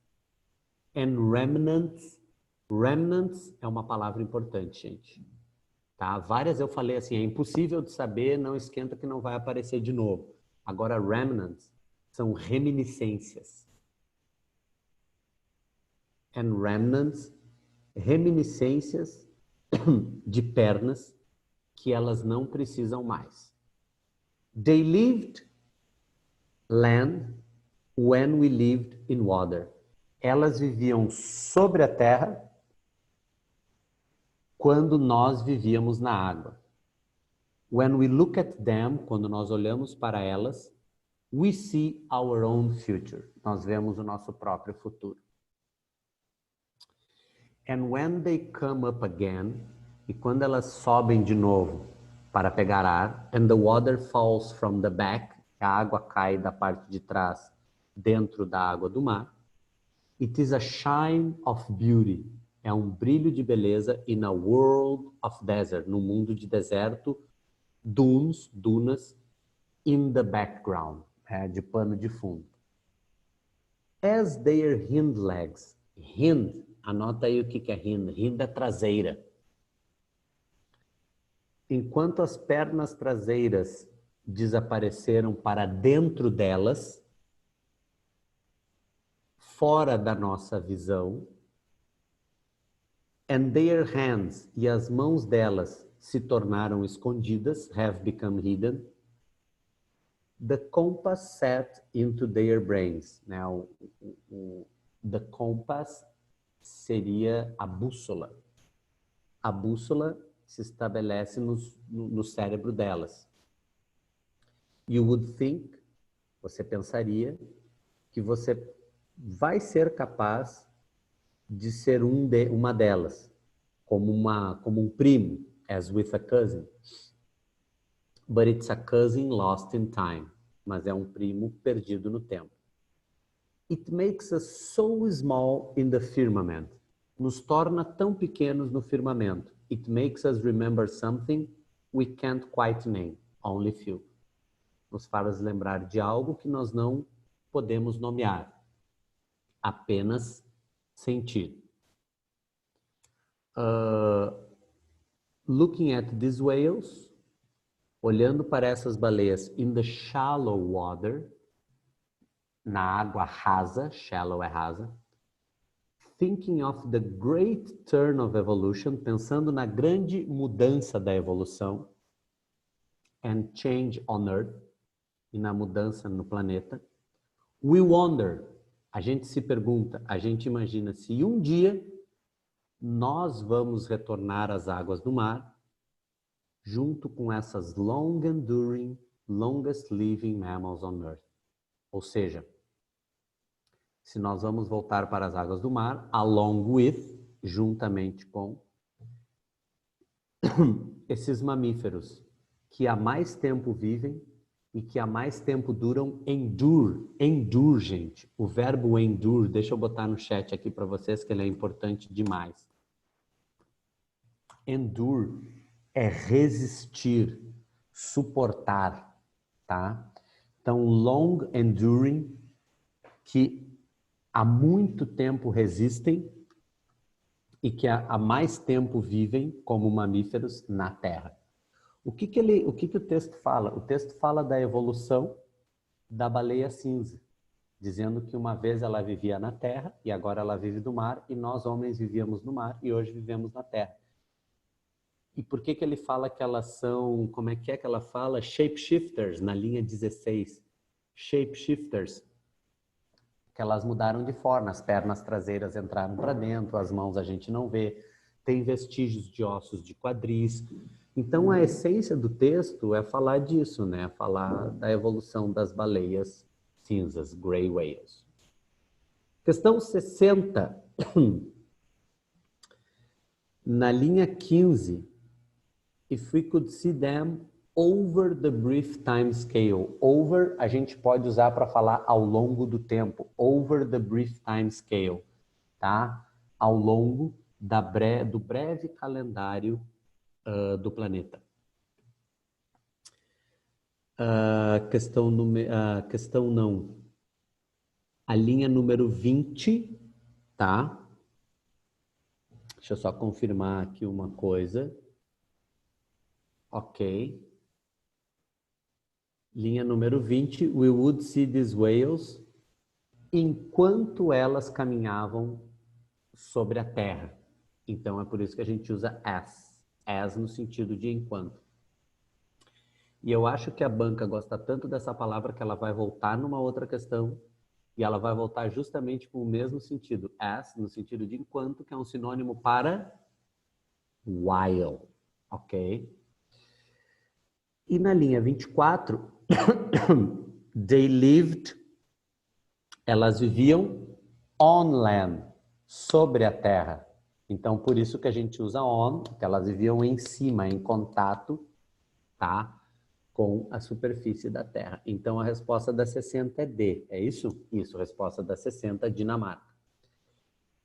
And remnants. Remnants é uma palavra importante, gente. Tá? Várias eu falei assim, é impossível de saber, não esquenta que não vai aparecer de novo. Agora, remnants são reminiscências. And remnants, reminiscências de pernas que elas não precisam mais. They lived land when we lived in water. Elas viviam sobre a terra quando nós vivíamos na água. When we look at them, quando nós olhamos para elas, we see our own future. Nós vemos o nosso próprio futuro. And when they come up again, e quando elas sobem de novo para pegar ar, and the water falls from the back, a água cai da parte de trás dentro da água do mar, it is a shine of beauty, é um brilho de beleza in a world of desert, no mundo de deserto, dunas, in the background, de pano de fundo. As their hind legs, hind, anota aí o que é hind, hind é traseira. Enquanto as pernas traseiras desapareceram para dentro delas, fora da nossa visão, and their hands, e as mãos delas se tornaram escondidas, have become hidden, The compass set into their brains. Né? The compass seria a bússola. A bússola se estabelece no cérebro delas. You would think, você pensaria, que você vai ser capaz de ser uma delas, como um primo, as with a cousin. But it's a cousin lost in time. Mas é um primo perdido no tempo. It makes us so small in the firmament. Nos torna tão pequenos no firmamento. It makes us remember something we can't quite name, only few. Nos faz lembrar de algo que nós não podemos nomear, apenas sentir. Looking at these whales, olhando para essas baleias in the shallow water, na água rasa, shallow é rasa, thinking of the great turn of evolution, pensando na grande mudança da evolução, and change on Earth, e na mudança no planeta, we wonder, a gente se pergunta, a gente imagina se um dia nós vamos retornar às águas do mar, junto com essas long enduring, longest living mammals on Earth. Ou seja, se nós vamos voltar para as águas do mar, along with, juntamente com esses mamíferos que há mais tempo vivem e que há mais tempo duram, endure, gente. O verbo endure, deixa eu botar no chat aqui para vocês que ele é importante demais. Endure é resistir, suportar, tá? Então, long enduring, que há muito tempo resistem e que há mais tempo vivem como mamíferos na Terra. O que o texto fala? O texto fala da evolução da baleia cinza, dizendo que uma vez ela vivia na Terra e agora ela vive no mar, e nós homens vivíamos no mar e hoje vivemos na Terra. E por que ele fala que elas são, como é que ela fala? Shapeshifters, na linha 16. Shapeshifters. Que elas mudaram de forma, as pernas traseiras entraram para dentro, as mãos a gente não vê, tem vestígios de ossos de quadris. Então, a essência do texto é falar disso, né? Falar da evolução das baleias cinzas, grey whales. Questão 60. Na linha 15. If we could see them over the brief time scale. Over a gente pode usar para falar ao longo do tempo. Over the brief time scale. Tá? Ao longo do breve calendário do planeta. Questão não. A linha número 20, tá? Deixa eu só confirmar aqui uma coisa. Ok. Linha número 20. We would see these whales enquanto elas caminhavam sobre a terra. Então, é por isso que a gente usa as. As no sentido de enquanto. E eu acho que a banca gosta tanto dessa palavra que ela vai voltar numa outra questão e ela vai voltar justamente com o mesmo sentido. As, no sentido de enquanto, que é um sinônimo para while. Ok? E na linha 24, they lived, elas viviam on land, sobre a terra. Então, por isso que a gente usa on, que elas viviam em cima, em contato, tá? Com a superfície da terra. Então, a resposta da 60 é D, é isso? Isso, a resposta da 60, Dinamarca.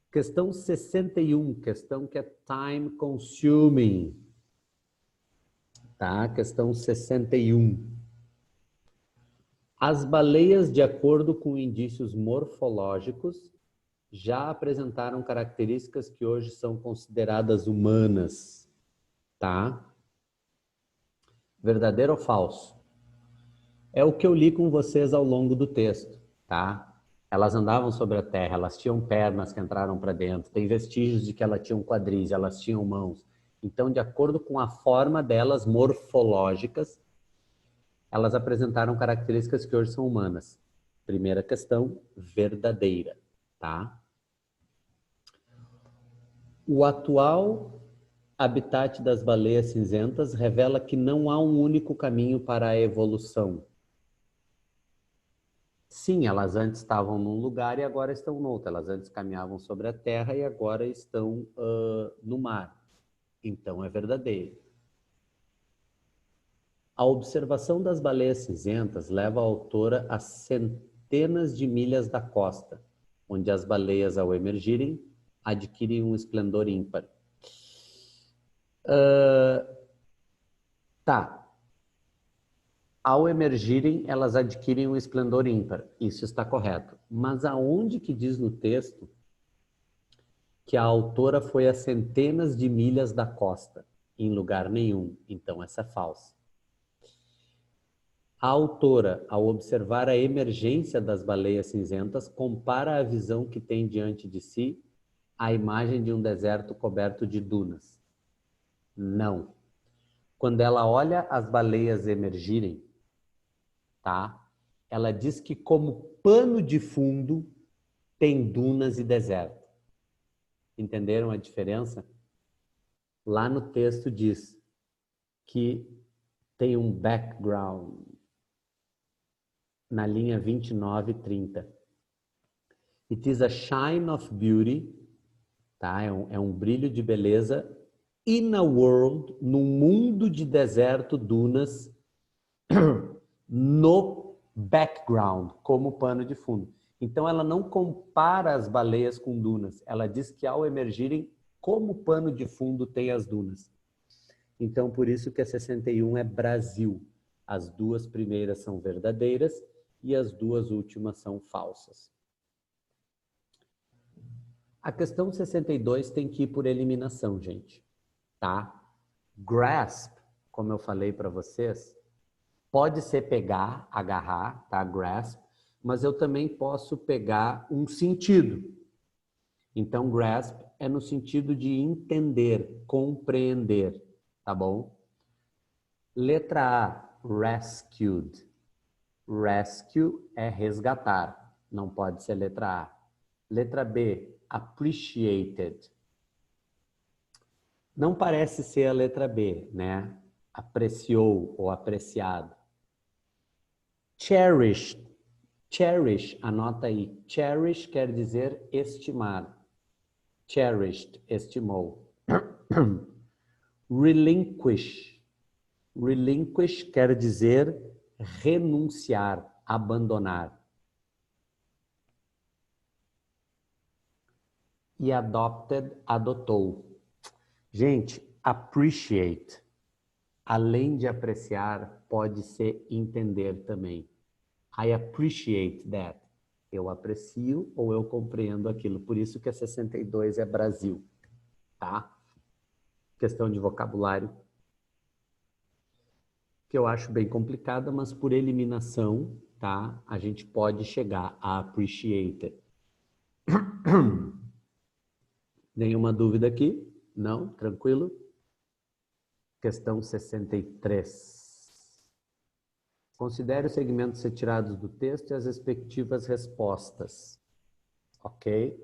Questão 61, questão que é time consuming. Tá? Questão 61. As baleias, de acordo com indícios morfológicos, já apresentaram características que hoje são consideradas humanas, tá? Verdadeiro ou falso? É o que eu li com vocês ao longo do texto, tá? Elas andavam sobre a terra, elas tinham pernas que entraram para dentro, tem vestígios de que elas tinham quadris, elas tinham mãos. Então, de acordo com a forma delas morfológicas, elas apresentaram características que hoje são humanas. Primeira questão, verdadeira, tá? O atual habitat das baleias cinzentas revela que não há um único caminho para a evolução. Sim, elas antes estavam num lugar e agora estão no outro. Elas antes caminhavam sobre a terra e agora estão no mar. Então é verdadeiro. A observação das baleias cinzentas leva a autora a centenas de milhas da costa, onde as baleias, ao emergirem, adquirem um esplendor ímpar. Tá. Ao emergirem, elas adquirem um esplendor ímpar. Isso está correto. Mas aonde que diz no texto que a autora foi a centenas de milhas da costa? Em lugar nenhum. Então, essa é falsa. A autora, ao observar a emergência das baleias cinzentas, compara a visão que tem diante de si à imagem de um deserto coberto de dunas. Não. Quando ela olha as baleias emergirem, tá? Ela diz que como pano de fundo tem dunas e deserto. Entenderam a diferença? Lá no texto diz que tem um background na linha 29 e 30. It is a shine of beauty, tá? É um brilho de beleza in a world, num mundo de deserto, dunas, no background, como pano de fundo. Então, ela não compara as baleias com dunas. Ela diz que ao emergirem, como pano de fundo tem as dunas. Então, por isso que a 61 é Brasil. As duas primeiras são verdadeiras e as duas últimas são falsas. A questão 62 tem que ir por eliminação, gente. Tá? Grasp, como eu falei para vocês, pode ser pegar, agarrar, tá? Grasp, mas eu também posso pegar um sentido. Então, grasp é no sentido de entender, compreender, tá bom? Letra A, rescued. Rescue é resgatar, não pode ser letra A. Letra B, appreciated. Não parece ser a letra B, né? Apreciou ou apreciado. Cherished. Cherish, anota aí. Cherish quer dizer estimar. Cherished, estimou. Relinquish. Relinquish quer dizer renunciar, abandonar. E adopted, adotou. Gente, appreciate, além de apreciar, pode ser entender também. I appreciate that. Eu aprecio ou eu compreendo aquilo. Por isso que a 62 é Brasil, tá? Questão de vocabulário, que eu acho bem complicada, mas por eliminação, tá? A gente pode chegar a appreciate. Nenhuma dúvida aqui? Não? Tranquilo? Questão 63. Considere os segmentos retirados do texto e as respectivas respostas. Ok?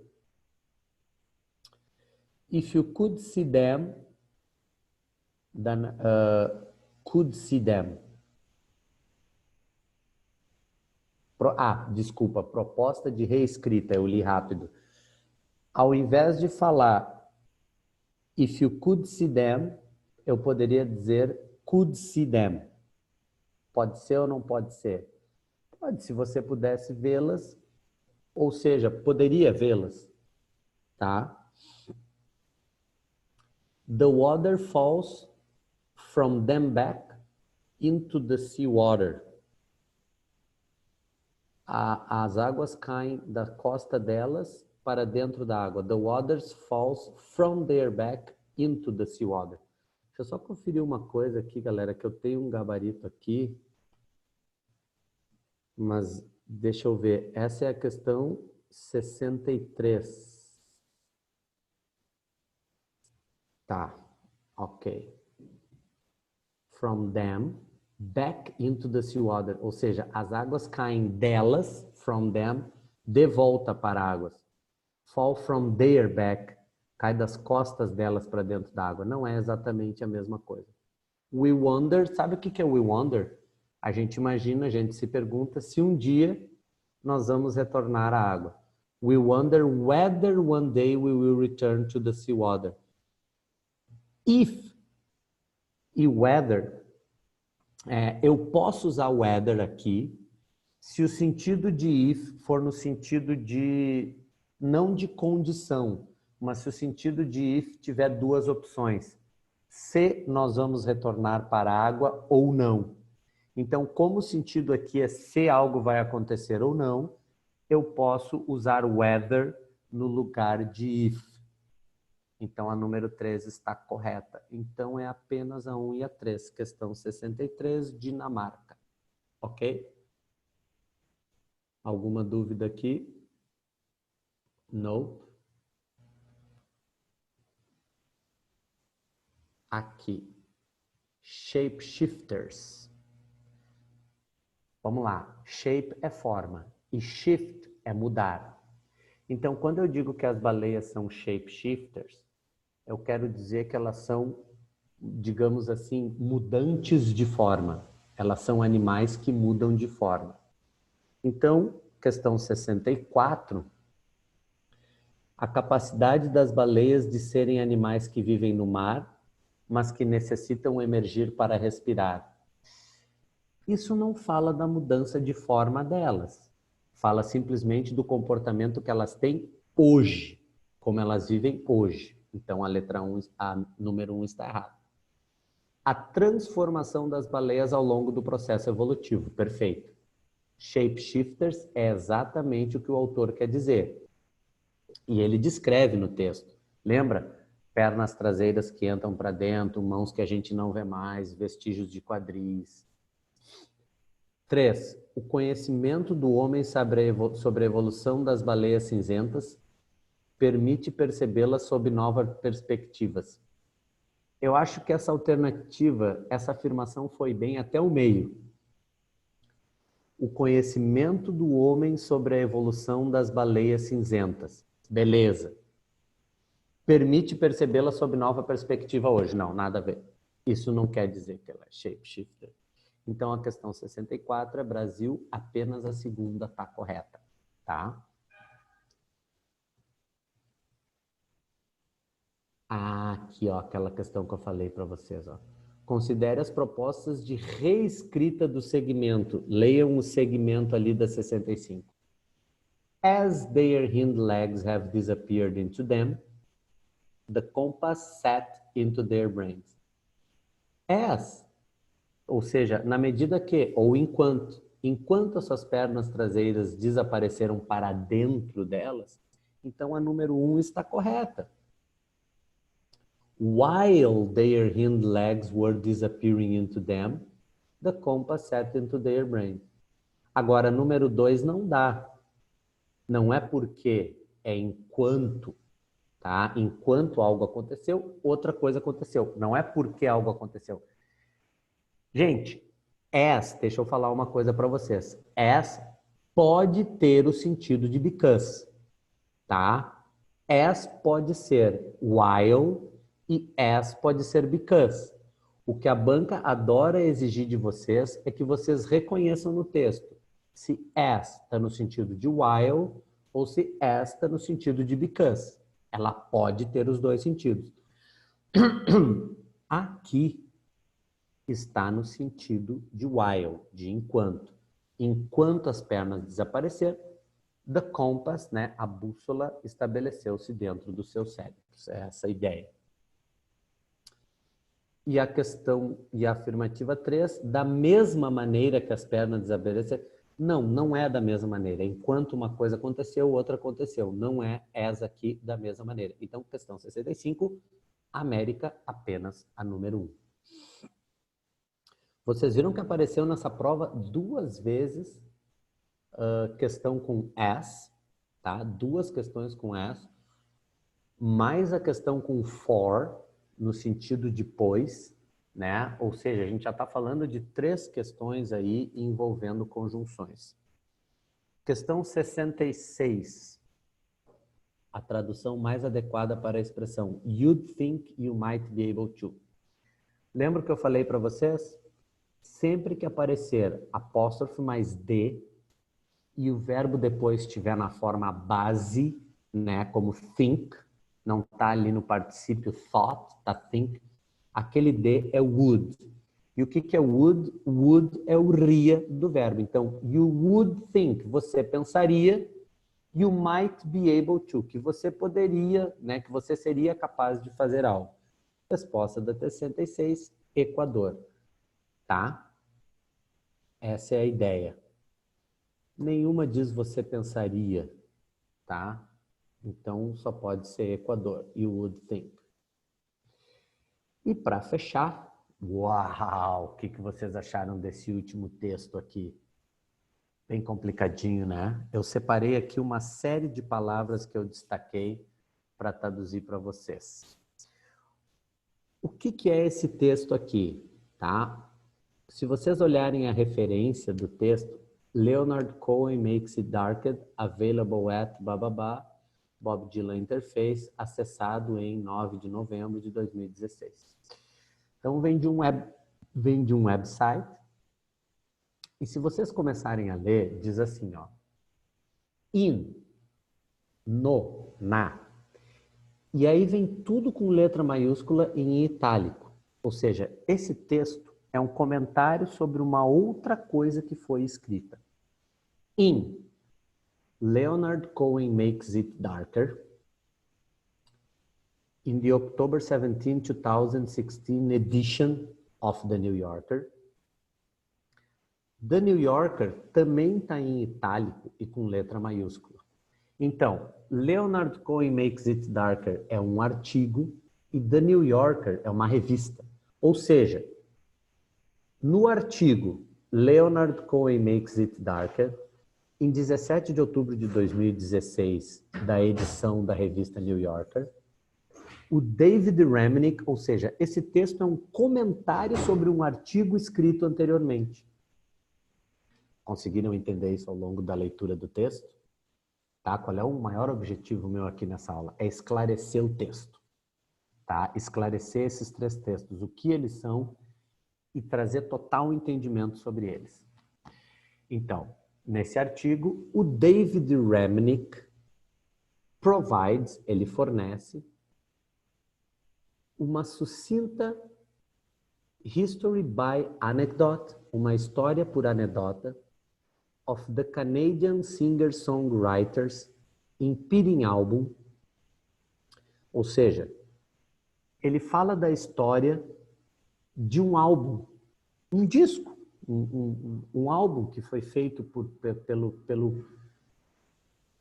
If you could see them, then could see them. Desculpa, proposta de reescrita, eu li rápido. Ao invés de falar if you could see them, eu poderia dizer could see them. Pode ser ou não pode ser? Pode, se você pudesse vê-las, ou seja, poderia vê-las, tá? The water falls from them back into the seawater. As águas caem da costa delas para dentro da água. The waters falls from their back into the seawater. Deixa eu só conferir uma coisa aqui, galera, que eu tenho um gabarito aqui, mas deixa eu ver. Essa é a questão 63. Tá, ok. From them. back into the sea water, ou seja, as águas caem delas, from them, de volta para águas. Fall from their back, cai das costas delas para dentro da água. Não é exatamente a mesma coisa. We wonder, sabe o que é we wonder? A gente imagina, a gente se pergunta se um dia nós vamos retornar à água. We wonder whether one day we will return to the sea water. If e whether, eu posso usar weather aqui se o sentido de if for no sentido de, não de condição, mas se o sentido de if tiver duas opções. Se nós vamos retornar para a água ou não. Então, como o sentido aqui é se algo vai acontecer ou não, eu posso usar whether no lugar de if. Então, a número 3 está correta. Então, é apenas a 1 e a 3. Questão 63, Dinamarca. Ok? Alguma dúvida aqui? Não. Aqui. Shapeshifters. Vamos lá. Shape é forma e shift é mudar. Então, quando eu digo que as baleias são shapeshifters, eu quero dizer que elas são, digamos assim, mudantes de forma. Elas são animais que mudam de forma. Então, questão 64, a capacidade das baleias de serem animais que vivem no mar, mas que necessitam emergir para respirar. Isso não fala da mudança de forma delas. Fala simplesmente do comportamento que elas têm hoje, como elas vivem hoje. Então, a número 1 está errada. A transformação das baleias ao longo do processo evolutivo. Perfeito. Shapeshifters é exatamente o que o autor quer dizer. E ele descreve no texto. Lembra? Pernas traseiras que entram para dentro, mãos que a gente não vê mais, vestígios de quadris. 3. O conhecimento do homem sobre a evolução das baleias cinzentas permite percebê-las sob novas perspectivas. Eu acho que essa alternativa, essa afirmação foi bem até o meio. O conhecimento do homem sobre a evolução das baleias cinzentas. Beleza. Permite percebê-la sob nova perspectiva hoje. Não, nada a ver. Isso não quer dizer que ela é shapeshifter. Então, a questão 64 é Brasil, apenas a segunda está correta, tá? Aqui, ó, aquela questão que eu falei para vocês, ó. Considere as propostas de reescrita do segmento. Leiam o segmento ali da 65. As their hind legs have disappeared into them, the compass sat into their brains. As, ou seja, na medida que, ou enquanto as suas pernas traseiras desapareceram para dentro delas, então a número 1 está correta. While their hind legs were disappearing into them, the compass sat into their brain. Agora, número 2 não dá. Não é porque, é enquanto, tá? Enquanto algo aconteceu, outra coisa aconteceu. Não é porque algo aconteceu. Gente, deixa eu falar uma coisa para vocês. As pode ter o sentido de because, tá? As pode ser while e as pode ser because. O que a banca adora exigir de vocês é que vocês reconheçam no texto se as está no sentido de while ou se as está no sentido de because. Ela pode ter os dois sentidos. Aqui está no sentido de while, de enquanto. Enquanto as pernas desapareceram, the compass, né, a bússola, estabeleceu-se dentro do seu cérebro. É essa a ideia. E a questão, e a afirmativa 3, da mesma maneira que as pernas desapareceram. Não, não é da mesma maneira. Enquanto uma coisa aconteceu, outra aconteceu. Não é essa aqui da mesma maneira. Então, questão 65, América, apenas a número 1. Vocês viram que apareceu nessa prova 2 vezes questão com as, tá? 2 questões com as, mais a questão com for, no sentido de pois, né? Ou seja, a gente já está falando de 3 questões aí envolvendo conjunções. Questão 66. A tradução mais adequada para a expressão you'd think you might be able to. Lembra que eu falei para vocês? Sempre que aparecer apóstrofe mais D e o verbo depois estiver na forma base, né, como think, não está ali no particípio thought, tá think, aquele D é would. E o que é would? Would é o ria do verbo. Então, you would think, você pensaria, you might be able to, que você poderia, né, que você seria capaz de fazer algo. Resposta da 66, Equador. Tá? Essa é a ideia. Nenhuma diz você pensaria, tá? Então, só pode ser Equador. You would think. E para fechar, uau! O que vocês acharam desse último texto aqui? Bem complicadinho, né? Eu separei aqui uma série de palavras que eu destaquei para traduzir para vocês. O que é esse texto aqui, tá? Se vocês olharem a referência do texto, Leonard Cohen Makes It Darker, available at bababá, Bob Dylan Interface, acessado em 9 de novembro de 2016. Então, vem de um website, e se vocês começarem a ler, diz assim, ó, in, no, na. E aí vem tudo com letra maiúscula em itálico. Ou seja, esse texto é um comentário sobre uma outra coisa que foi escrita. In, Leonard Cohen Makes It Darker, in the October 17, 2016 edition of The New Yorker. The New Yorker também está em itálico e com letra maiúscula. Então, Leonard Cohen Makes It Darker é um artigo e The New Yorker é uma revista. Ou seja, no artigo Leonard Cohen Makes It Darker, em 17 de outubro de 2016, da edição da revista New Yorker, o David Remnick, ou seja, esse texto é um comentário sobre um artigo escrito anteriormente. Conseguiram entender isso ao longo da leitura do texto? Tá? Qual é o maior objetivo meu aqui nessa aula? É esclarecer o texto. Tá? Esclarecer esses 3 textos, o que eles são e trazer total entendimento sobre eles. Então, nesse artigo, o David Remnick provides, ele fornece, uma sucinta history by anecdote, uma história por anedota, of the Canadian singer-songwriters Impeding Album, ou seja, ele fala da história de um álbum, um disco, um álbum que foi feito pelo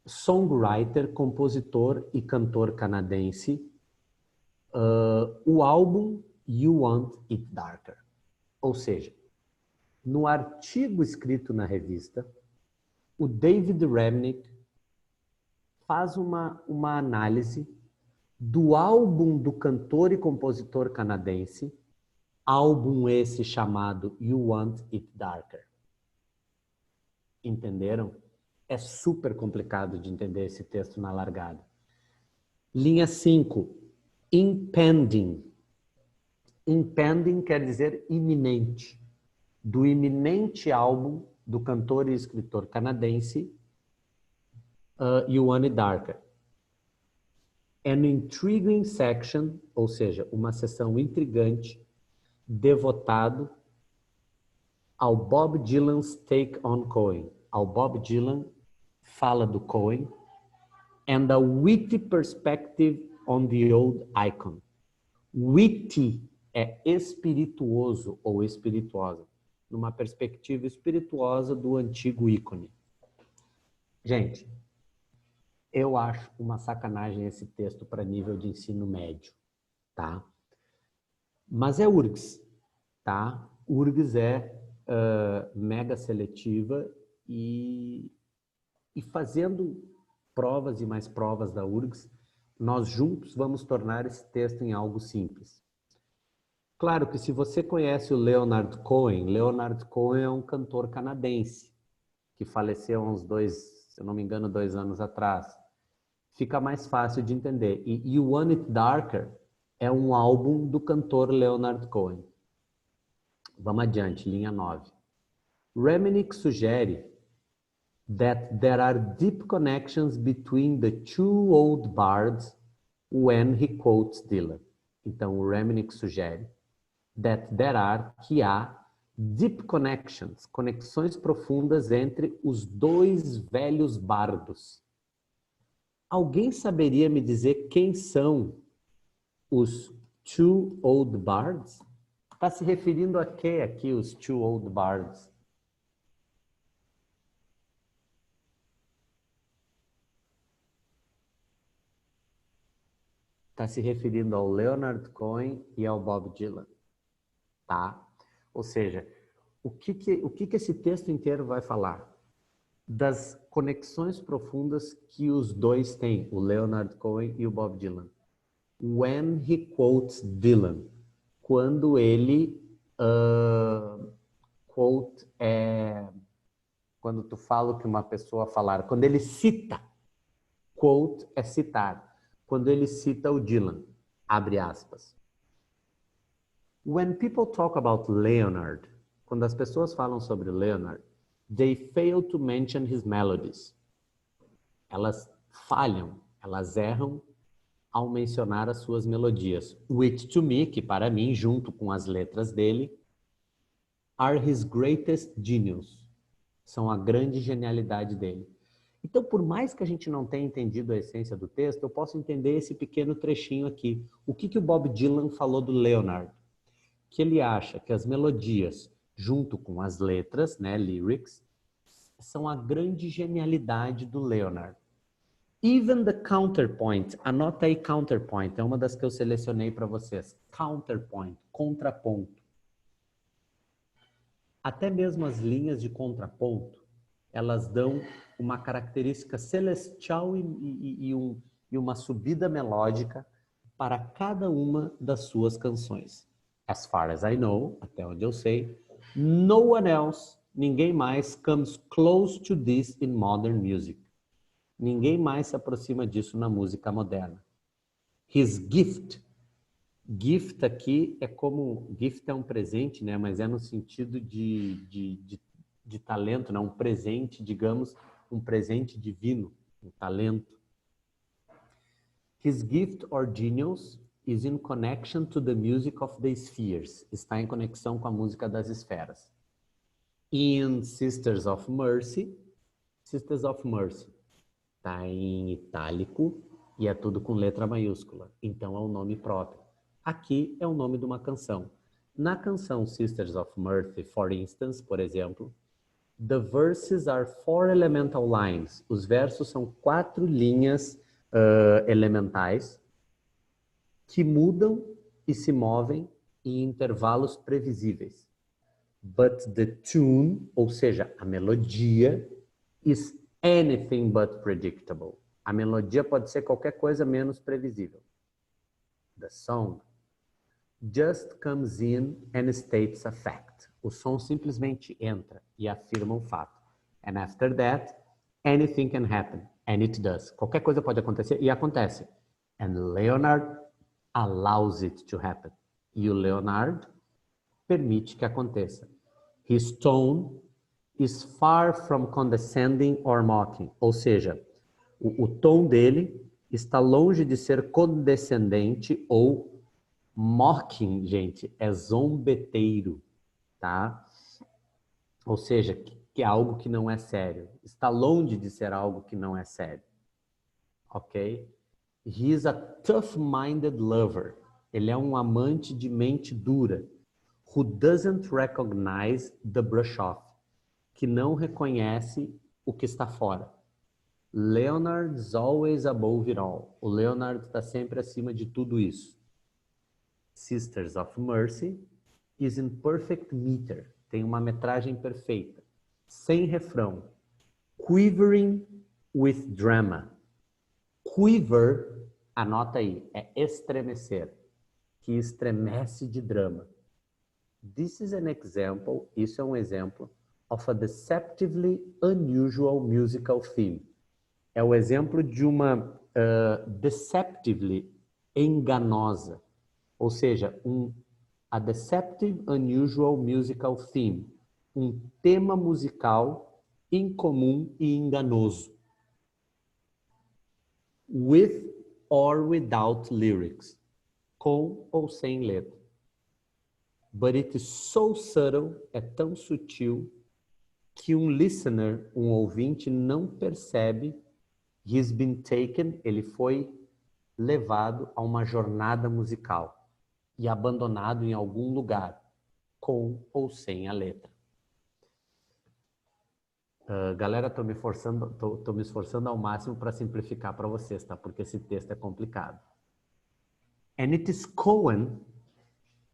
songwriter, compositor e cantor canadense, o álbum You Want It Darker. Ou seja, no artigo escrito na revista, o David Remnick faz uma análise do álbum do cantor e compositor canadense, álbum esse chamado You Want It Darker. Entenderam? É super complicado de entender esse texto na largada. Linha 5, impending. Impending quer dizer iminente. Do iminente álbum do cantor e escritor canadense You Want It Darker. An intriguing section, ou seja, uma seção intrigante, devotado ao Bob Dylan's take on Cohen. Ao Bob Dylan fala do Cohen and a witty perspective on the old icon. Witty é espirituoso ou espirituosa, numa perspectiva espirituosa do antigo ícone. Gente, eu acho uma sacanagem esse texto para nível de ensino médio, tá? Mas é URGS, tá? URGS é mega seletiva e fazendo provas e mais provas da URGS, nós juntos vamos tornar esse texto em algo simples. Claro que se você conhece o Leonard Cohen é um cantor canadense que faleceu há uns se eu não me engano, 2 anos atrás. Fica mais fácil de entender. E You Want It Darker é um álbum do cantor Leonard Cohen. Vamos adiante, linha 9. Reminick sugere that there are deep connections between the two old bards when he quotes Dylan. Então, o Reminick sugere que há deep connections, conexões profundas entre os dois velhos bardos. Alguém saberia me dizer quem são os two old bards? Está se referindo a quê aqui, os two old bards? Está se referindo ao Leonard Cohen e ao Bob Dylan, tá? Ou seja, o que esse texto inteiro vai falar? Das conexões profundas que os dois têm, o Leonard Cohen e o Bob Dylan. When he quotes Dylan, quando ele quando tu fala o que uma pessoa falar, quando ele cita, quote é citar, quando ele cita o Dylan, abre aspas. When people talk about Leonard, quando as pessoas falam sobre Leonard, they fail to mention his melodies. Elas falham, elas erram ao mencionar as suas melodias. Which to me, que para mim, junto com as letras dele, are his greatest genius. São a grande genialidade dele. Então, por mais que a gente não tenha entendido a essência do texto, eu posso entender esse pequeno trechinho aqui. O que o Bob Dylan falou do Leonard? Que ele acha que as melodias, junto com as letras, né, lyrics, são a grande genialidade do Leonard. Even the counterpoint, anota aí counterpoint, é uma das que eu selecionei para vocês. Counterpoint, contraponto. Até mesmo as linhas de contraponto, elas dão uma característica celestial e uma subida melódica para cada uma das suas canções. As far as I know, até onde eu sei, no one else, ninguém mais comes close to this in modern music. Ninguém mais se aproxima disso na música moderna. His gift. Gift aqui é como... Gift é um presente, né? Mas é no sentido de talento, né? Um presente, digamos, um presente divino, um talento. His gift or genius is in connection to the music of the spheres. Está em conexão com a música das esferas. In Sisters of Mercy, está em itálico e é tudo com letra maiúscula. Então é um nome próprio. Aqui é o nome de uma canção. Na canção Sisters of Mercy, for instance, por exemplo, the verses are 4 elemental lines. Os versos são 4 linhas elementais que mudam e se movem em intervalos previsíveis. But the tune, ou seja, a melodia, is anything but predictable. A melodia pode ser qualquer coisa menos previsível. The song just comes in and states a fact. O som simplesmente entra e afirma um fato. And after that, anything can happen. And it does. Qualquer coisa pode acontecer e acontece. And Leonard allows it to happen. E o Leonard permite que aconteça. His tone is far from condescending or mocking. Ou seja, o tom dele está longe de ser condescendente ou mocking, gente, é zombeteiro, tá? Ou seja, que é algo que não é sério. Está longe de ser algo que não é sério. Ok? He is a tough-minded lover. Ele é um amante de mente dura. Who doesn't recognize the brush-off. Que não reconhece o que está fora. Leonard's always above it all. O Leonard está sempre acima de tudo isso. Sisters of Mercy is in perfect meter. Tem uma metragem perfeita. Sem refrão. Quivering with drama. Quiver, anota aí, é estremecer. que estremece de drama. This is an example, isso é um exemplo, of a deceptively unusual musical theme. É o exemplo de uma deceptively enganosa, ou seja, a deceptive unusual musical theme, um tema musical incomum e enganoso. With or without lyrics, com ou sem letra. But it is so subtle, é tão sutil, que um listener, um ouvinte, não percebe. He's been taken, ele foi levado a uma jornada musical e abandonado em algum lugar, com ou sem a letra. Galera, tô me esforçando ao máximo para simplificar para vocês, tá? Porque esse texto é complicado. And it is Cohen,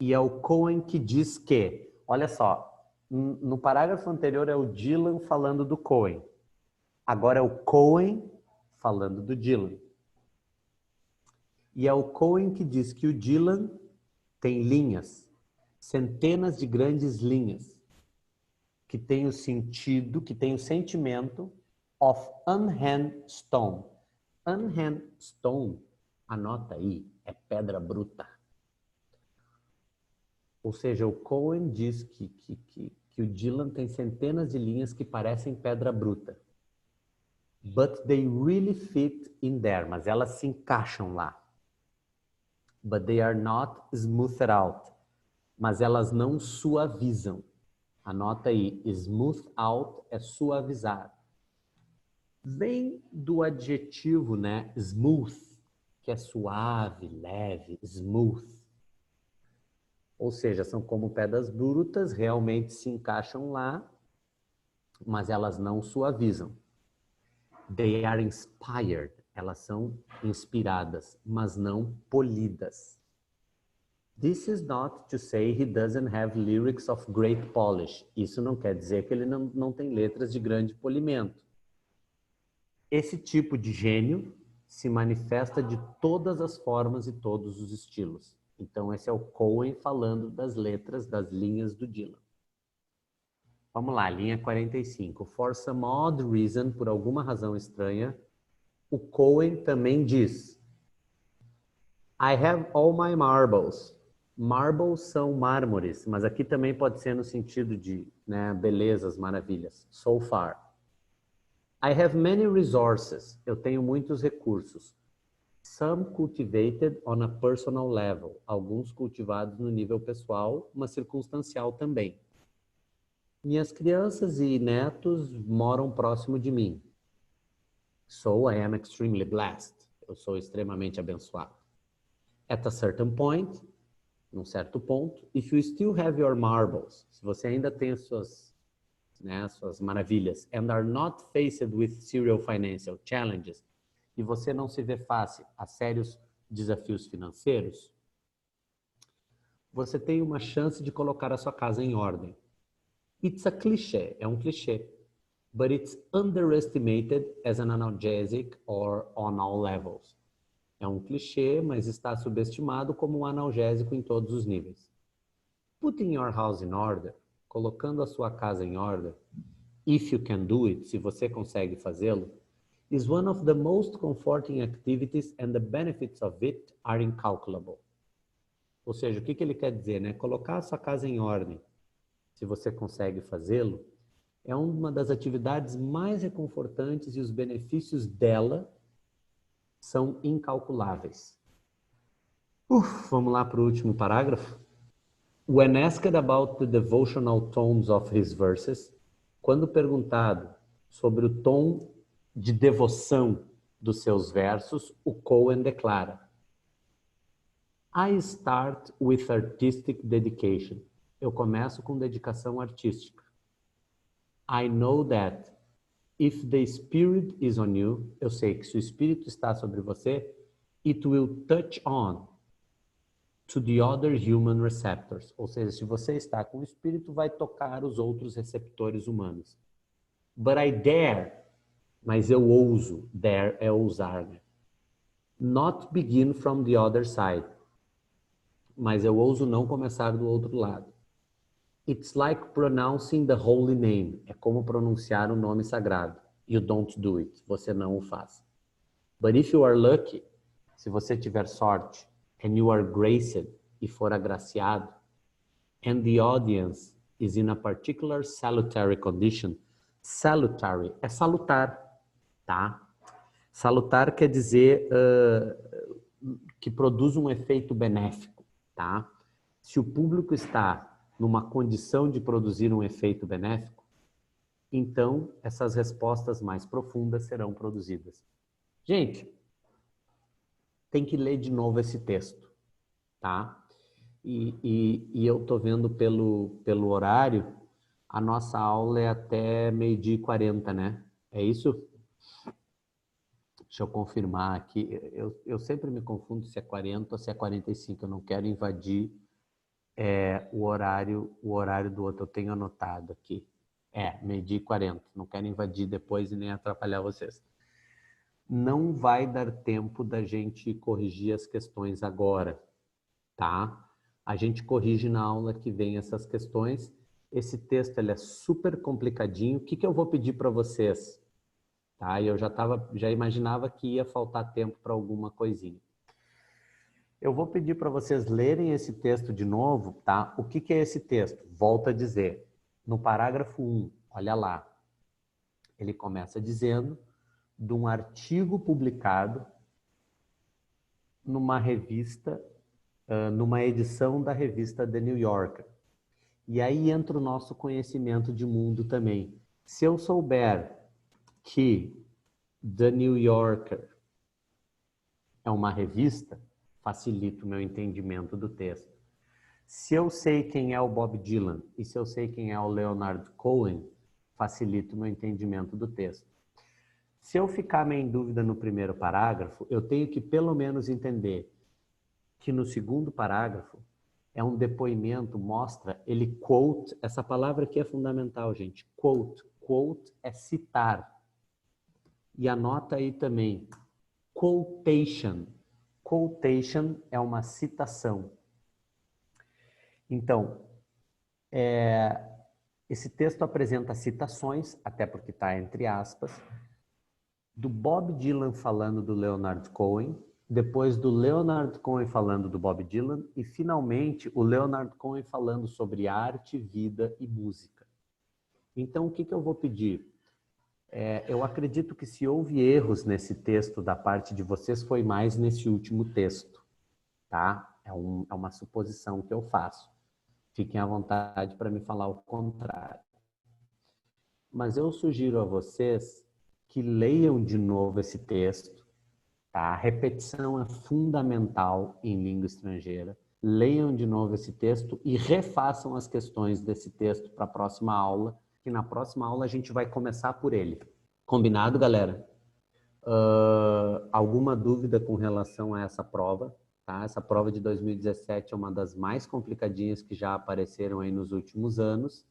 e é o Cohen que diz que, olha só, no parágrafo anterior é o Dylan falando do Cohen. Agora é o Cohen falando do Dylan. E é o Cohen que diz que o Dylan tem linhas, centenas de grandes linhas, que tem o sentido, que tem o sentimento of unhand stone. Unhand stone, anota aí, é pedra bruta. Ou seja, o Cohen diz que o Dylan tem centenas de linhas que parecem pedra bruta. But they really fit in there, mas elas se encaixam lá. But they are not smoothed out, mas elas não suavizam. Anota aí, smooth out é suavizar. Vem do adjetivo, né, smooth, que é suave, leve, smooth. Ou seja, são como pedras brutas, realmente se encaixam lá, mas elas não suavizam. They are inspired, elas são inspiradas, mas não polidas. This is not to say he doesn't have lyrics of great polish. Isso não quer dizer que ele não tem letras de grande polimento. Esse tipo de gênio se manifesta de todas as formas e todos os estilos. Então, esse é o Cohen falando das letras, das linhas do Dylan. Vamos lá, linha 45. For some odd reason, por alguma razão estranha, o Cohen também diz: I have all my marbles. Marbles são mármores, mas aqui também pode ser no sentido de, né, belezas, maravilhas. So far. I have many resources. Eu tenho muitos recursos. Some cultivated on a personal level. Alguns cultivados no nível pessoal, mas circunstancial também. Minhas crianças e netos moram próximo de mim. So I am extremely blessed. Eu sou extremamente abençoado. At a certain point, num certo ponto, if you still have your marbles, se você ainda tem as suas maravilhas, and are not faced with serial financial challenges, e você não se vê face a sérios desafios financeiros, você tem uma chance de colocar a sua casa em ordem. It's a cliché, é um clichê, but it's underestimated as an analgesic or on all levels. É um clichê, mas está subestimado como um analgésico em todos os níveis. Putting your house in order, colocando a sua casa em ordem, if you can do it, se você consegue fazê-lo, is one of the most comforting activities and the benefits of it are incalculable. Ou seja, o que ele quer dizer, né? Colocar a sua casa em ordem, se você consegue fazê-lo, é uma das atividades mais reconfortantes e os benefícios dela são incalculáveis. Vamos lá para o último parágrafo. When asked about the devotional tones of his verses, quando perguntado sobre o tom de devoção dos seus versos, o Cohen declara: I start with artistic dedication. Eu começo com dedicação artística. I know that if the Spirit is on you, eu sei que se o Espírito está sobre você, it will touch on to the other human receptors. Ou seja, se você está com o Espírito, vai tocar os outros receptores humanos. But I dare, mas eu ouso, dare é ousar, né? Not begin from the other side. mas eu ouso não começar do outro lado. It's like pronouncing the holy name. É como pronunciar o nome sagrado. You don't do it. Você não o faz. But if you are lucky, se você tiver sorte, and you are graced, e for agraciado, and the audience is in a particular salutary condition. Salutary é salutar, tá? Salutar quer dizer que produz um efeito benéfico, tá? Se o público está numa condição de produzir um efeito benéfico, então essas respostas mais profundas serão produzidas. Gente, tem que ler de novo esse texto, tá? E eu tô vendo pelo horário, a nossa aula é até 12h40, né? É isso? Deixa eu confirmar aqui. Eu sempre me confundo se é 40 ou se é 45. Eu não quero invadir o horário do outro. Eu tenho anotado aqui. 12h40. Não quero invadir depois e nem atrapalhar vocês. Não vai dar tempo da gente corrigir as questões agora, tá? A gente corrige na aula que vem essas questões. Esse texto ele é super complicadinho. O que eu vou pedir para vocês? Tá? E eu já imaginava que ia faltar tempo para alguma coisinha. Eu vou pedir para vocês lerem esse texto de novo, tá? O que é esse texto? Volto a dizer. No parágrafo 1, olha lá. Ele começa dizendo de um artigo publicado numa revista, numa edição da revista The New Yorker. E aí entra o nosso conhecimento de mundo também. Se eu souber que The New Yorker é uma revista, facilita o meu entendimento do texto. Se eu sei quem é o Bob Dylan e se eu sei quem é o Leonard Cohen, facilita o meu entendimento do texto. Se eu ficar meio em dúvida no primeiro parágrafo, eu tenho que pelo menos entender que no segundo parágrafo é um depoimento, mostra, ele quote, essa palavra aqui é fundamental, gente, quote. Quote é citar. E anota aí também, quotation. Quotation é uma citação. Então, esse texto apresenta citações, até porque está entre aspas, do Bob Dylan falando do Leonard Cohen, depois do Leonard Cohen falando do Bob Dylan e, finalmente, o Leonard Cohen falando sobre arte, vida e música. Então, o que eu vou pedir? Eu acredito que se houve erros nesse texto da parte de vocês, foi mais nesse último texto, tá? É uma suposição que eu faço. Fiquem à vontade para me falar o contrário. Mas eu sugiro a vocês que leiam de novo esse texto, tá? A repetição é fundamental em língua estrangeira. Leiam de novo esse texto e refaçam as questões desse texto para a próxima aula, que na próxima aula a gente vai começar por ele. Combinado, galera? Alguma dúvida com relação a essa prova? Tá? Essa prova de 2017 é uma das mais complicadinhas que já apareceram aí nos últimos anos.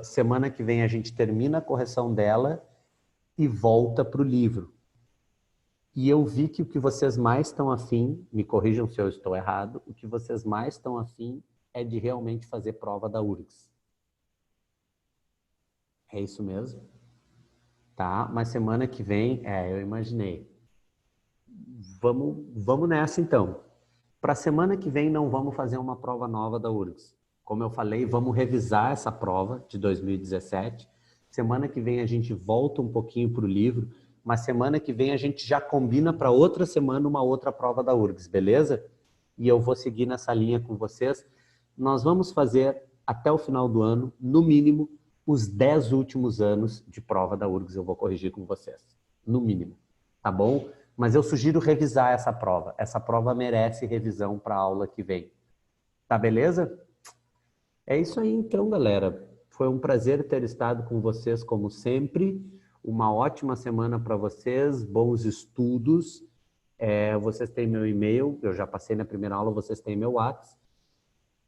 Semana que vem a gente termina a correção dela e volta para o livro. E eu vi que o que vocês mais estão afim, me corrijam se eu estou errado, o que vocês mais estão afim é de realmente fazer prova da URGS. É isso mesmo? Tá, mas semana que vem, eu imaginei. Vamos nessa então. Para a semana que vem não vamos fazer uma prova nova da URGS. Como eu falei, vamos revisar essa prova de 2017. Semana que vem a gente volta um pouquinho para o livro, mas semana que vem a gente já combina para outra semana uma outra prova da URGS, beleza? E eu vou seguir nessa linha com vocês. Nós vamos fazer até o final do ano, no mínimo, os 10 últimos anos de prova da URGS. Eu vou corrigir com vocês, no mínimo, tá bom? Mas eu sugiro revisar essa prova. Essa prova merece revisão para a aula que vem. Tá beleza? É isso aí então, galera. Foi um prazer ter estado com vocês como sempre. Uma ótima semana para vocês, bons estudos. Vocês têm meu e-mail, eu já passei na primeira aula, vocês têm meu WhatsApp.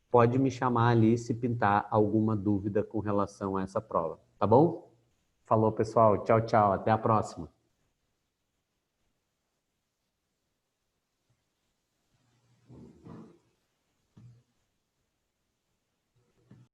Pode me chamar ali se pintar alguma dúvida com relação a essa prova, tá bom? Falou, pessoal. Tchau, tchau. Até a próxima.